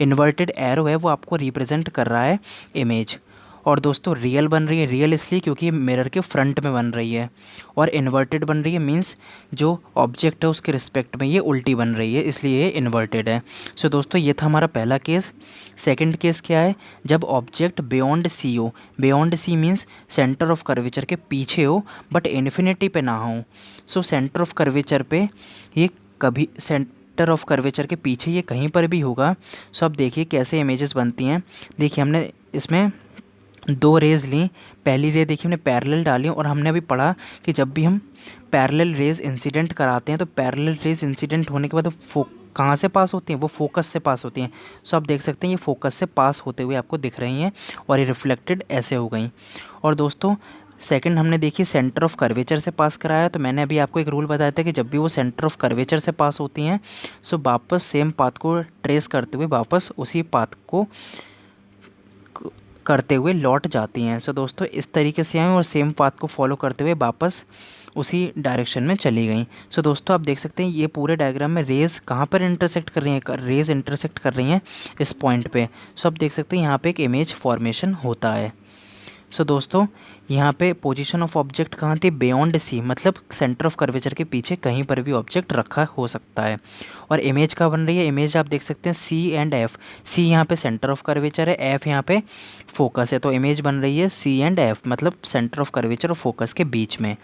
इन्वर्टेड एरो है वो आपको रिप्रेजेंट कर रहा है इमेज। और दोस्तों रियल बन रही है, रियल इसलिए क्योंकि मिरर के फ्रंट में बन रही है, और इन्वर्टेड बन रही है मीन्स जो ऑब्जेक्ट है उसके रिस्पेक्ट में ये उल्टी बन रही है, इसलिए ये इन्वर्टेड है। सो दोस्तों ये था हमारा पहला केस। सेकंड केस क्या है, जब ऑब्जेक्ट बियॉन्ड सी हो, beyond C means centre of curvature के पीछे हो बट इन्फिनिटी पे ना हो। सो सेंटर ऑफ कर्वेचर पे ये कभी सेंटर ऑफ कर्वेचर के पीछे ये कहीं पर भी होगा। सो अब देखिए कैसे इमेजेस बनती हैं। देखिए हमने इसमें 2 रेज़ ली, पहली रे देखिए हमने पैरेलल डाली और हमने अभी पढ़ा कि जब भी हम पैरेलल रेज़ इंसिडेंट कराते हैं तो पैरेलल रेज़ इंसिडेंट होने के बाद कहाँ से पास होती हैं, वो फोकस से पास होती हैं। सो आप देख सकते हैं ये फोकस से पास होते हुए आपको दिख रही हैं और ये रिफ्लेक्टेड ऐसे हो गई। और दोस्तों सेकंड हमने देखी सेंटर ऑफ कर्वेचर से पास कराया, तो मैंने अभी आपको एक रूल बताया था कि जब भी वो सेंटर ऑफ कर्वेचर से पास होती हैं सो वापस सेम पाथ को ट्रेस करते हुए वापस उसी पाथ को करते हुए लौट जाती हैं। सो दोस्तों इस तरीके से आए और सेम पाथ को फॉलो करते हुए वापस उसी डायरेक्शन में चली गई। सो दोस्तों आप देख सकते हैं ये पूरे डायग्राम में रेज़ कहाँ पर इंटरसेक्ट कर रही हैं, रेज़ इंटरसेक्ट कर रही हैं इस पॉइंट पे। सो आप देख सकते हैं यहाँ पे एक इमेज फॉर्मेशन होता है। सो दोस्तों यहाँ पे पोजीशन ऑफ ऑब्जेक्ट कहाँ थी, बियॉन्ड सी, मतलब सेंटर ऑफ कर्वेचर के पीछे कहीं पर भी ऑब्जेक्ट रखा हो सकता है। और इमेज कहाँ बन रही है, इमेज आप देख सकते हैं सी एंड एफ, सी यहाँ पे सेंटर ऑफ कर्वेचर है, एफ यहाँ पे फोकस है, तो इमेज बन रही है सी एंड एफ, मतलब सेंटर ऑफ कर्वेचर और फोकस के बीच में।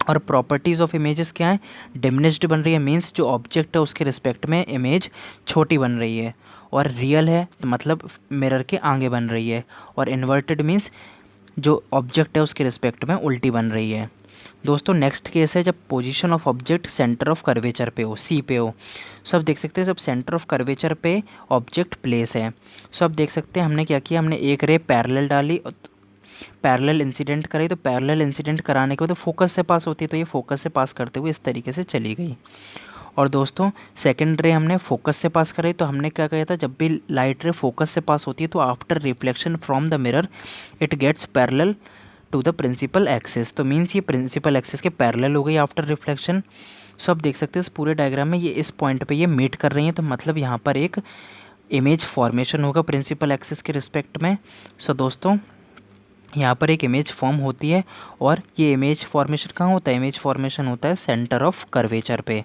और प्रॉपर्टीज़ ऑफ इमेजेस क्या है, डिमिनिश्ड बन रही है मीन्स जो ऑब्जेक्ट है उसके रिस्पेक्ट में इमेज छोटी बन रही है, और रियल है तो मतलब मिरर के आगे बन रही है, और इन्वर्टेड मीन्स जो ऑब्जेक्ट है उसके रिस्पेक्ट में उल्टी बन रही है। दोस्तों नेक्स्ट केस है जब position of object centre of curvature पे हो, सी पे हो। सो अब देख सकते हैं जब सेंटर ऑफ कर्वेचर पे ऑब्जेक्ट प्लेस है। सो अब देख सकते हैं हमने क्या किया, हमने एक रे पैरेलल डाली, पैरेलल इंसिडेंट कराई, तो पैरेलल इंसिडेंट कराने के बाद फोकस से पास होती है, तो ये फोकस से पास करते हुए इस तरीके से चली गई। और दोस्तों सेकंड रे हमने फोकस से पास कराई, तो हमने क्या कहा था, जब भी लाइट रे फोकस से पास होती है तो after reflection from the mirror it gets parallel to the principal axis. तो मीन्स ये प्रिंसिपल एक्सिस के पैरेलल हो गई आफ्टर रिफ्लेक्शन। सो आप देख सकते हैं इस पूरे डायग्राम में ये इस पॉइंट पे ये मीट कर रही हैं, तो मतलब यहाँ पर एक इमेज फॉर्मेशन होगा प्रिंसिपल एक्सिस के रिस्पेक्ट में। सो दोस्तों यहाँ पर एक इमेज फॉर्म होती है, और ये इमेज फॉर्मेशन कहाँ होता है, इमेज फॉर्मेशन होता है सेंटर ऑफ कर्वेचर पे।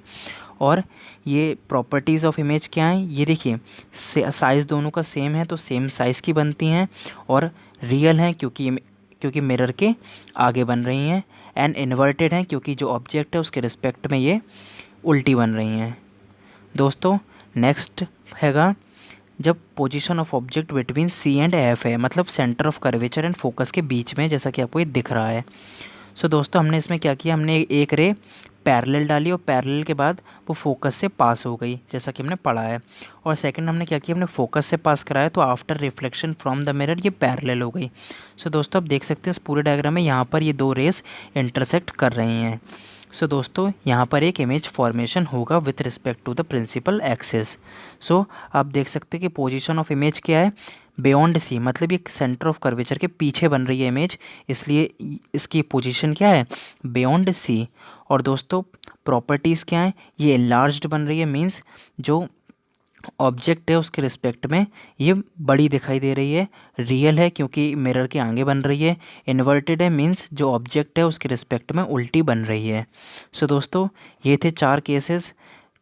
और ये प्रॉपर्टीज़ ऑफ इमेज क्या हैं, ये देखिए साइज़ दोनों का सेम है तो सेम साइज़ की बनती हैं, और रियल हैं क्योंकि मिरर के आगे बन रही हैं, एंड इन्वर्टेड हैं क्योंकि जो ऑब्जेक्ट है उसके रिस्पेक्ट में ये उल्टी बन रही हैं। दोस्तों नेक्स्ट हैगा जब position of object between C and F है, मतलब centre of curvature and focus के बीच में, जैसा कि आपको ये दिख रहा है। सो दोस्तों हमने इसमें क्या किया, हमने एक रे पैरेलल डाली और पैरेलल के बाद वो फोकस से पास हो गई, जैसा कि हमने पढ़ा है। और सेकंड हमने क्या किया, हमने फोकस से पास कराया, तो after reflection from the mirror ये पैरेलल हो गई। सो दोस्तों आप देख सकते हैं इस पूरे डायग्राम में यहाँ पर ये दो रेस इंटरसेक्ट कर रही हैं। सो दोस्तों यहाँ पर एक इमेज फॉर्मेशन होगा with respect to the principal axis. So आप देख सकते हैं कि पोजीशन ऑफ इमेज क्या है, बियॉन्ड सी, मतलब ये सेंटर ऑफ कर्वेचर के पीछे बन रही है इमेज, इसलिए इसकी पोजीशन क्या है, बियॉन्ड सी। और दोस्तों प्रॉपर्टीज़ क्या हैं, ये एनलार्ज्ड बन रही है, मींस जो ऑब्जेक्ट है उसके रिस्पेक्ट में ये बड़ी दिखाई दे रही है, रियल है क्योंकि मिरर के आगे बन रही है, इन्वर्टेड है मींस जो ऑब्जेक्ट है उसके रिस्पेक्ट में उल्टी बन रही है। सो दोस्तों ये थे 4 केसेस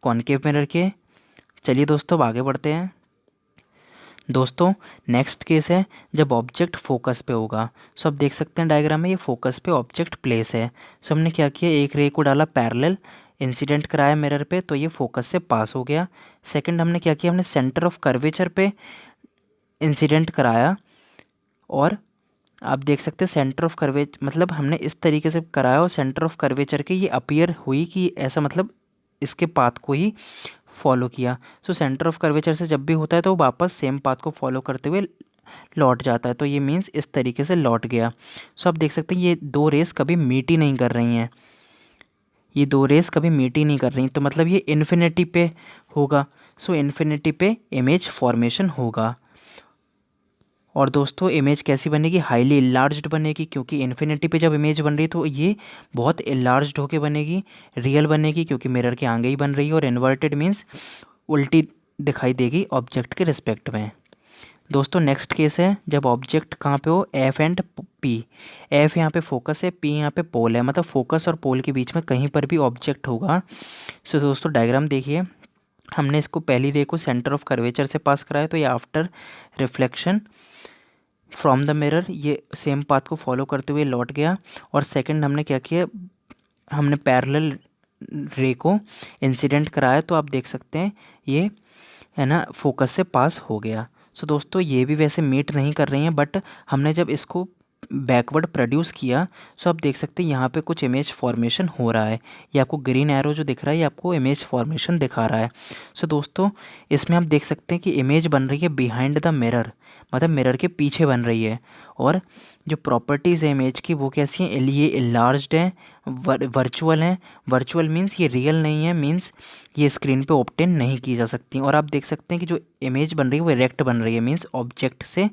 कॉनकेव मिरर के। चलिए दोस्तों अब आगे बढ़ते हैं। दोस्तों नेक्स्ट केस है जब ऑब्जेक्ट फोकस पे होगा। सो आप देख सकते हैं डायग्राम में ये फोकस पे ऑब्जेक्ट प्लेस है। सो हमने क्या किया, एक रे को डाला पैरेलल, इंसिडेंट कराया मिरर पे, तो ये फोकस से पास हो गया। सेकंड हमने क्या किया, हमने सेंटर ऑफ कर्वेचर पे इंसिडेंट कराया, और आप देख सकते हैं सेंटर ऑफ कर्वेच मतलब हमने इस तरीके से कराया और सेंटर ऑफ कर्वेचर के ये अपीयर हुई कि ऐसा, मतलब इसके पाथ को ही फॉलो किया। सो सेंटर ऑफ कर्वेचर से जब भी होता है तो वो वापस सेम पाथ को फॉलो करते हुए लौट जाता है, तो ये मीन्स इस तरीके से लौट गया। सो आप देख सकते हैं ये दो रेस कभी मीट ही नहीं कर रही हैं, ये दो रेस कभी मीट ही नहीं कर रही, तो मतलब ये इन्फिनिटी पे होगा। सो इन्फिनिटी पे इमेज फॉर्मेशन होगा। और दोस्तों इमेज कैसी बनेगी, हाईली इलार्ज्ड बनेगी, क्योंकि इन्फिनिटी पे जब इमेज बन रही है तो ये बहुत इलार्ज्ड होके बनेगी, रियल बनेगी क्योंकि मिरर के आगे ही बन रही है, और इन्वर्टेड मीन्स उल्टी दिखाई देगी ऑब्जेक्ट के रिस्पेक्ट में। दोस्तों नेक्स्ट केस है जब ऑब्जेक्ट कहाँ पे हो, एफ एंड पी। एफ यहाँ पे फोकस है, पी यहाँ पे पोल है, मतलब फोकस और पोल के बीच में कहीं पर भी ऑब्जेक्ट होगा। सो दोस्तों डायग्राम देखिए, हमने इसको पहली रे को सेंटर ऑफ कर्वेचर से पास कराया, तो ये after reflection from the mirror ये सेम पाथ को फॉलो करते हुए लौट गया। और सेकंड हमने क्या किया, हमने पैरेलल रे को इंसिडेंट कराया, तो आप देख सकते हैं ये है ना फोकस से पास हो गया। सो दोस्तों ये भी वैसे मीट नहीं कर रही हैं, बट हमने जब इसको बैकवर्ड प्रोड्यूस किया, सो आप देख सकते हैं यहाँ पे कुछ इमेज फॉर्मेशन हो रहा है। ये आपको ग्रीन एरो जो दिख रहा है ये आपको इमेज फॉर्मेशन दिखा रहा है। सो दोस्तों इसमें आप देख सकते हैं कि इमेज बन रही है बिहाइंड द मिरर, मतलब मिरर के पीछे बन रही है। और जो प्रॉपर्टीज़ है इमेज की वो कैसी हैं, ये इलार्ज्ड हैं, वर्चुअल हैं। वर्चुअल मीन्स ये रियल नहीं है, मीन्स ये स्क्रीन पे ऑब्टेन नहीं की जा सकती। और आप देख सकते हैं कि जो इमेज बन रही है वो इरेक्ट बन रही है, मीन्स ऑब्जेक्ट से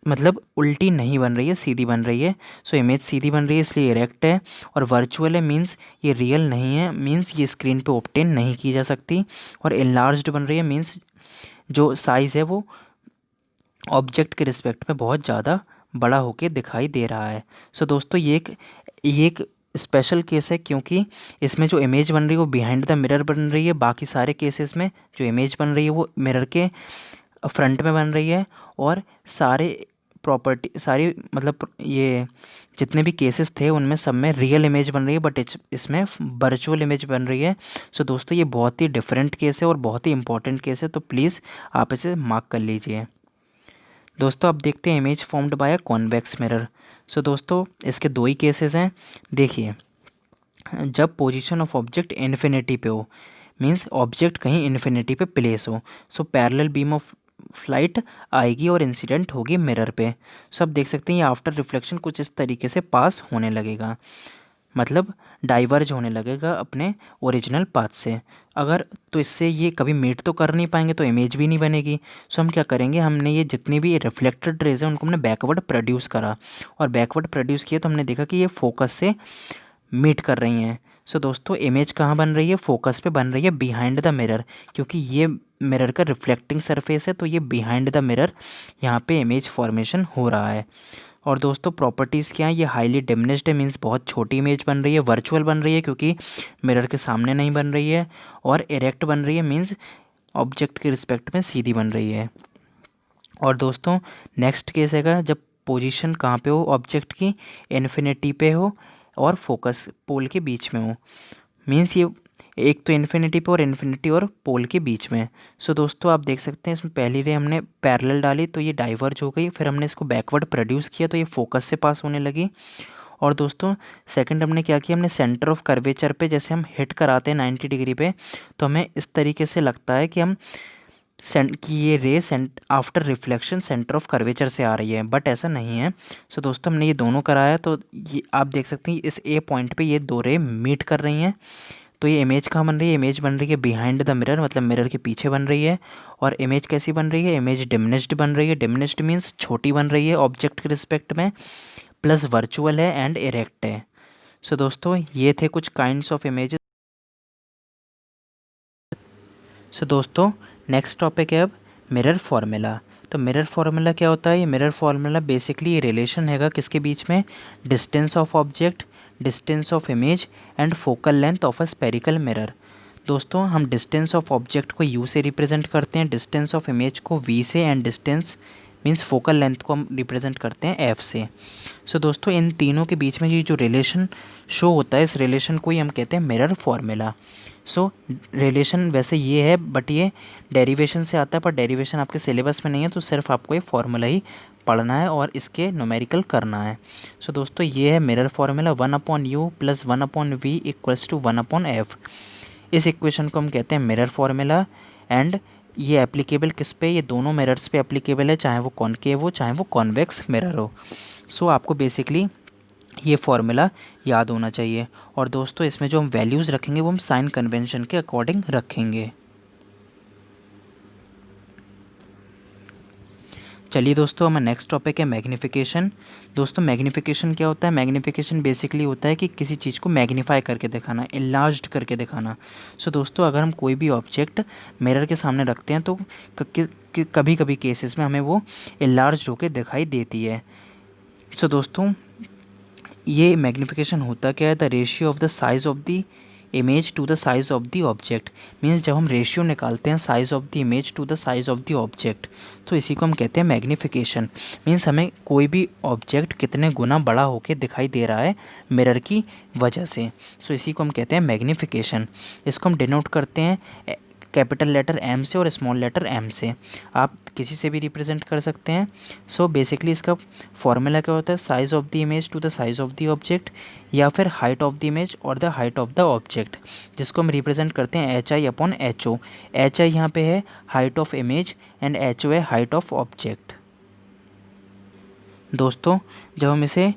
मतलब उल्टी नहीं बन रही है, सीधी बन रही है। सो इमेज सीधी बन रही है इसलिए इरेक्ट है। और वर्चुअल है मीन्स ये रियल नहीं है, मीन्स ये स्क्रीन पे ऑब्टेन नहीं की जा सकती। और एनलार्ज्ड बन रही है मीन्स जो साइज़ है वो ऑब्जेक्ट के रिस्पेक्ट में बहुत ज़्यादा बड़ा होके दिखाई दे रहा है। सो दोस्तों ये एक स्पेशल केस है, क्योंकि इसमें जो इमेज बन रही है वो बिहाइंड द मिरर बन रही है। बाकी सारे केसेस में जो इमेज बन रही है वो मिरर के फ्रंट में बन रही है। और सारे प्रॉपर्टी सारी मतलब ये जितने भी केसेस थे उनमें सब में रियल इमेज बन रही है, बट इसमें वर्चुअल इमेज बन रही है। सो दोस्तों ये बहुत ही डिफरेंट केस है और बहुत ही इंपॉर्टेंट केस है, तो प्लीज़ आप इसे मार्क कर लीजिए। दोस्तों अब देखते हैं image formed by a convex mirror. So दोस्तों इसके दो ही केसेस हैं। देखिए, जब पोजीशन ऑफ ऑब्जेक्ट इन्फिनिटी पे हो, मींस ऑब्जेक्ट कहीं इन्फिनिटी पे प्लेस हो, so parallel beam of flight आएगी और इंसिडेंट होगी मिरर पे। सो आप देख सकते हैं ये आफ्टर रिफ्लेक्शन कुछ इस तरीके से पास होने लगेगा, मतलब डाइवर्ज होने लगेगा अपने ओरिजिनल पाथ से। अगर तो इससे ये कभी मीट तो कर नहीं पाएंगे, तो इमेज भी नहीं बनेगी। सो हम क्या करेंगे, हमने ये जितनी भी रिफ्लेक्टेड रेज हैं उनको हमने बैकवर्ड प्रोड्यूस करा, और बैकवर्ड प्रोड्यूस किया तो हमने देखा कि ये फोकस से मीट कर रही हैं। सो दोस्तों इमेज कहाँ बन रही है, फोकस पे बन रही है बिहाइंड द मिरर, क्योंकि ये मिरर का रिफ्लेक्टिंग सरफेस है, तो ये बिहाइंड द मिरर यहाँ पे इमेज फॉर्मेशन हो रहा है। और दोस्तों प्रॉपर्टीज़ क्या है, ये हाईली डिमिनिश्ड है, मीन्स बहुत छोटी इमेज बन रही है, वर्चुअल बन रही है क्योंकि मिरर के सामने नहीं बन रही है, और इरेक्ट बन रही है, मीन्स ऑब्जेक्ट के रिस्पेक्ट में सीधी बन रही है। और दोस्तों नेक्स्ट केस हैगा जब पोजीशन कहाँ पे हो ऑब्जेक्ट की, इन्फिनिटी पे हो और फोकस पोल के बीच में हो, मीन्स ये एक तो इन्फिनिटी पे और इन्फिनिटी और पोल के बीच में। सो दोस्तों आप देख सकते हैं इसमें पहली रे हमने पैरेलल डाली तो ये डाइवर्ज हो गई, फिर हमने इसको बैकवर्ड प्रोड्यूस किया तो ये फोकस से पास होने लगी। और दोस्तों सेकंड हमने क्या किया, हमने सेंटर ऑफ कर्वेचर पे जैसे हम हिट कराते हैं 90 डिग्री पे, तो हमें इस तरीके से लगता है कि हम कि ये रे after reflection centre of curvature से आ रही है, बट ऐसा नहीं है। सो दोस्तों हमने ये दोनों कराया तो ये आप देख सकते हैं इस ए पॉइंट पे ये दो रे मीट कर रही हैं। तो ये इमेज कहाँ बन रही है, इमेज बन रही है बिहाइंड द मिरर, मतलब मिरर के पीछे बन रही है। और इमेज कैसी बन रही है, इमेज डिमिनिश्ड बन रही है, डिमिनिश्ड मीन्स छोटी बन रही है ऑब्जेक्ट के रिस्पेक्ट में, प्लस वर्चुअल है एंड इरेक्ट है। सो दोस्तों ये थे कुछ काइंड्स ऑफ इमेजेस। सो दोस्तों नेक्स्ट टॉपिक है अब मिरर फार्मूला। तो मिरर फार्मूला क्या होता है, ये मिरर फार्मूला बेसिकली ये रिलेशन हैगा किसके बीच में, distance of object, distance of image and focal length of a spherical mirror. दोस्तों हम डिस्टेंस ऑफ ऑब्जेक्ट को u से रिप्रेजेंट करते हैं, डिस्टेंस ऑफ इमेज को v से, and distance means focal length को हम रिप्रेजेंट करते हैं f से। सो दोस्तों इन तीनों के बीच में ये जो रिलेशन शो होता है, इस रिलेशन को ही हम कहते हैं मिरर फार्मूला। सो रिलेशन वैसे ये है, बट ये डेरिवेशन से आता है, पर डेरिवेशन आपके सिलेबस में नहीं है, तो सिर्फ आपको ये फार्मूला ही पढ़ना है और इसके न्यूमेरिकल करना है। सो दोस्तों ये है mirror formula, 1/u plus 1/v equals to 1/f। इस इक्वेशन को हम कहते हैं मिरर फार्मूला, एंड ये एप्लीकेबल किस पे, ये दोनों मिरर्स पे एप्लीकेबल है, चाहे वो कॉनकेव हो चाहे वो कॉन्वेक्स मिरर हो। सो आपको बेसिकली ये फार्मूला याद होना चाहिए। और दोस्तों इसमें जो हम वैल्यूज़ रखेंगे वो हम साइन कन्वेंशन के अकॉर्डिंग रखेंगे। चलिए दोस्तों हमारा नेक्स्ट टॉपिक है मैग्नीफिकेशन। दोस्तों मैग्नीफिकेशन क्या होता है, मैग्नीफिकेशन बेसिकली होता है कि किसी चीज़ को मैग्नीफाई करके दिखाना, इनलार्ज्ड करके दिखाना। सो दोस्तों अगर हम कोई भी ऑब्जेक्ट मिरर के सामने रखते हैं तो कभी कभी केसेस में हमें वो इनलार्ज्ड होकर दिखाई देती है। सो दोस्तों ये मैग्नीफिकेशन होता क्या है, the ratio of the size of the image to the size of the object. Means जब हम रेशियो निकालते हैं size of the image to the size of the object, तो इसी को हम कहते हैं मैग्नीफिकेशन। मीन्स हमें कोई भी ऑब्जेक्ट कितने गुना बड़ा होके दिखाई दे रहा है मिरर की वजह से। सो इसी को हम कहते हैं मैग्नीफिकेशन। इसको हम डिनोट करते हैं कैपिटल लेटर M से और स्मॉल लेटर m से। आप किसी से भी रिप्रेजेंट कर सकते हैं। सो बेसिकली इसका फॉर्मूला क्या होता है, size of the image to the size of the object, या फिर हाइट ऑफ द इमेज और the height of the object, जिसको हम रिप्रेजेंट करते हैं HI/HO। HI यहाँ पे है height of image and HO है हाइट ऑफ ऑब्जेक्ट। दोस्तों जब हम इसे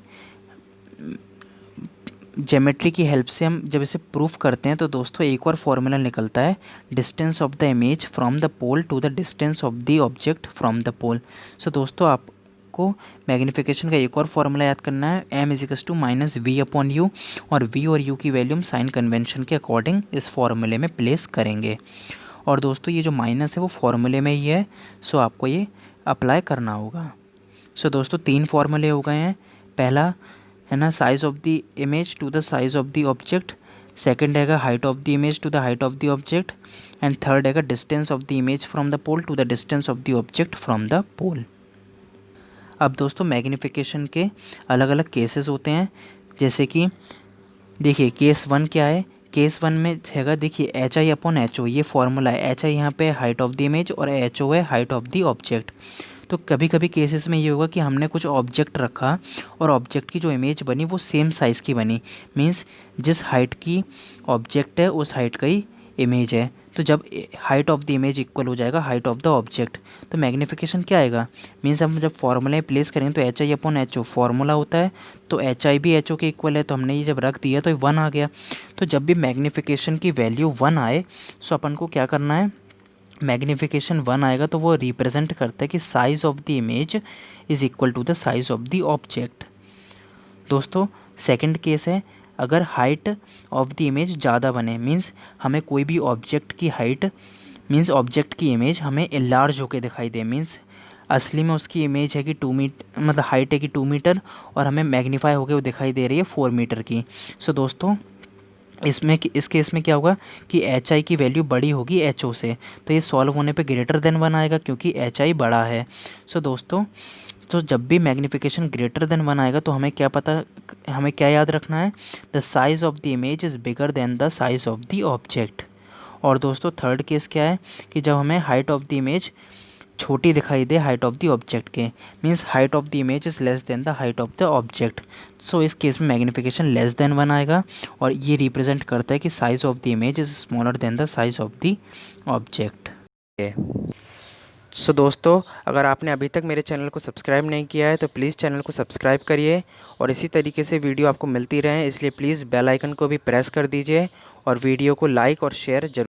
ज्योमेट्री की हेल्प से हम जब इसे प्रूफ करते हैं तो दोस्तों एक और फार्मूला निकलता है, distance of the image from the pole to the distance of the object from the pole. So दोस्तों आपको मैग्नीफिकेशन का एक और फार्मूला याद करना है, m=-v/u, और v और u की वैल्यू हम साइन कन्वेंशन के अकॉर्डिंग इस फार्मूले में प्लेस करेंगे। और दोस्तों ये जो माइनस है वो फार्मूले में ही है, सो आपको ये अप्लाई करना होगा। सो दोस्तों 3 फार्मूले हो गए हैं। पहला है ना size of the image to the size of the object, second हैगा height of the image to the height of the object, and third हैगा distance of the image from the pole to the distance of the object from the pole. अब दोस्तों magnification के अलग अलग cases होते हैं, जैसे कि देखिए केस 1 क्या है, केस 1 में हैगा देखिए HI/HO, ये फार्मूला है। HI यहाँ पे हाइट ऑफ द इमेज और HO है हाइट ऑफ द ऑब्जेक्ट। तो कभी कभी केसेस में ये होगा कि हमने कुछ ऑब्जेक्ट रखा और ऑब्जेक्ट की जो इमेज बनी वो सेम साइज़ की बनी, मीन्स जिस हाइट की ऑब्जेक्ट है उस हाइट का ही इमेज है। तो जब height of the image equal हो जाएगा हाइट ऑफ द ऑब्जेक्ट, तो मैग्नीफिकेशन क्या आएगा, मीन्स हम जब फॉर्मूला प्लेस करेंगे तो H I upon H O formula होता है, तो एच आई भी एच ओ के इक्वल है, तो हमने ये जब रख दिया तो 1 आ गया। तो जब भी मैग्नीफिकेशन की वैल्यू 1 आए सो अपन को क्या करना है, मैग्नीफिकेशन 1 आएगा तो वो रिप्रेजेंट करता है कि size of the image is equal to the size of the object. दोस्तों सेकंड केस है, अगर हाइट ऑफ द इमेज ज़्यादा बने, मीन्स हमें कोई भी ऑब्जेक्ट की हाइट, मीन्स ऑब्जेक्ट की इमेज हमें इलार्ज होके दिखाई दे, मीन्स असली में उसकी इमेज है कि 2 मीटर, मतलब हाइट है कि 2 मीटर और हमें मैग्नीफाई होके वो दिखाई दे रही है 4 मीटर की। सो दोस्तों इस केस में क्या होगा कि एच आई की वैल्यू बड़ी होगी एच ओ से, तो ये सॉल्व होने पे ग्रेटर देन 1 आएगा क्योंकि एच आई बड़ा है। सो दोस्तों तो जब भी मैग्नीफिकेशन ग्रेटर देन 1 आएगा तो हमें क्या याद रखना है, the size of the image is bigger than the size of the object. और दोस्तों थर्ड केस क्या है कि जब हमें हाइट ऑफ द इमेज छोटी दिखाई दे हाइट ऑफ द ऑब्जेक्ट के, means height of the image is less than the height of the object. So इस केस में मैग्नीफिकेशन लेस देन 1 आएगा और ये रिप्रेजेंट करता है कि size of the image is smaller than the size of the object. So दोस्तों अगर आपने अभी तक मेरे चैनल को सब्सक्राइब नहीं किया है तो प्लीज़ चैनल को सब्सक्राइब करिए और इसी तरीके से वीडियो आपको मिलती रहे, इसलिए प्लीज़ बेल आइकन को भी प्रेस कर दीजिए और वीडियो को लाइक और शेयर जरूर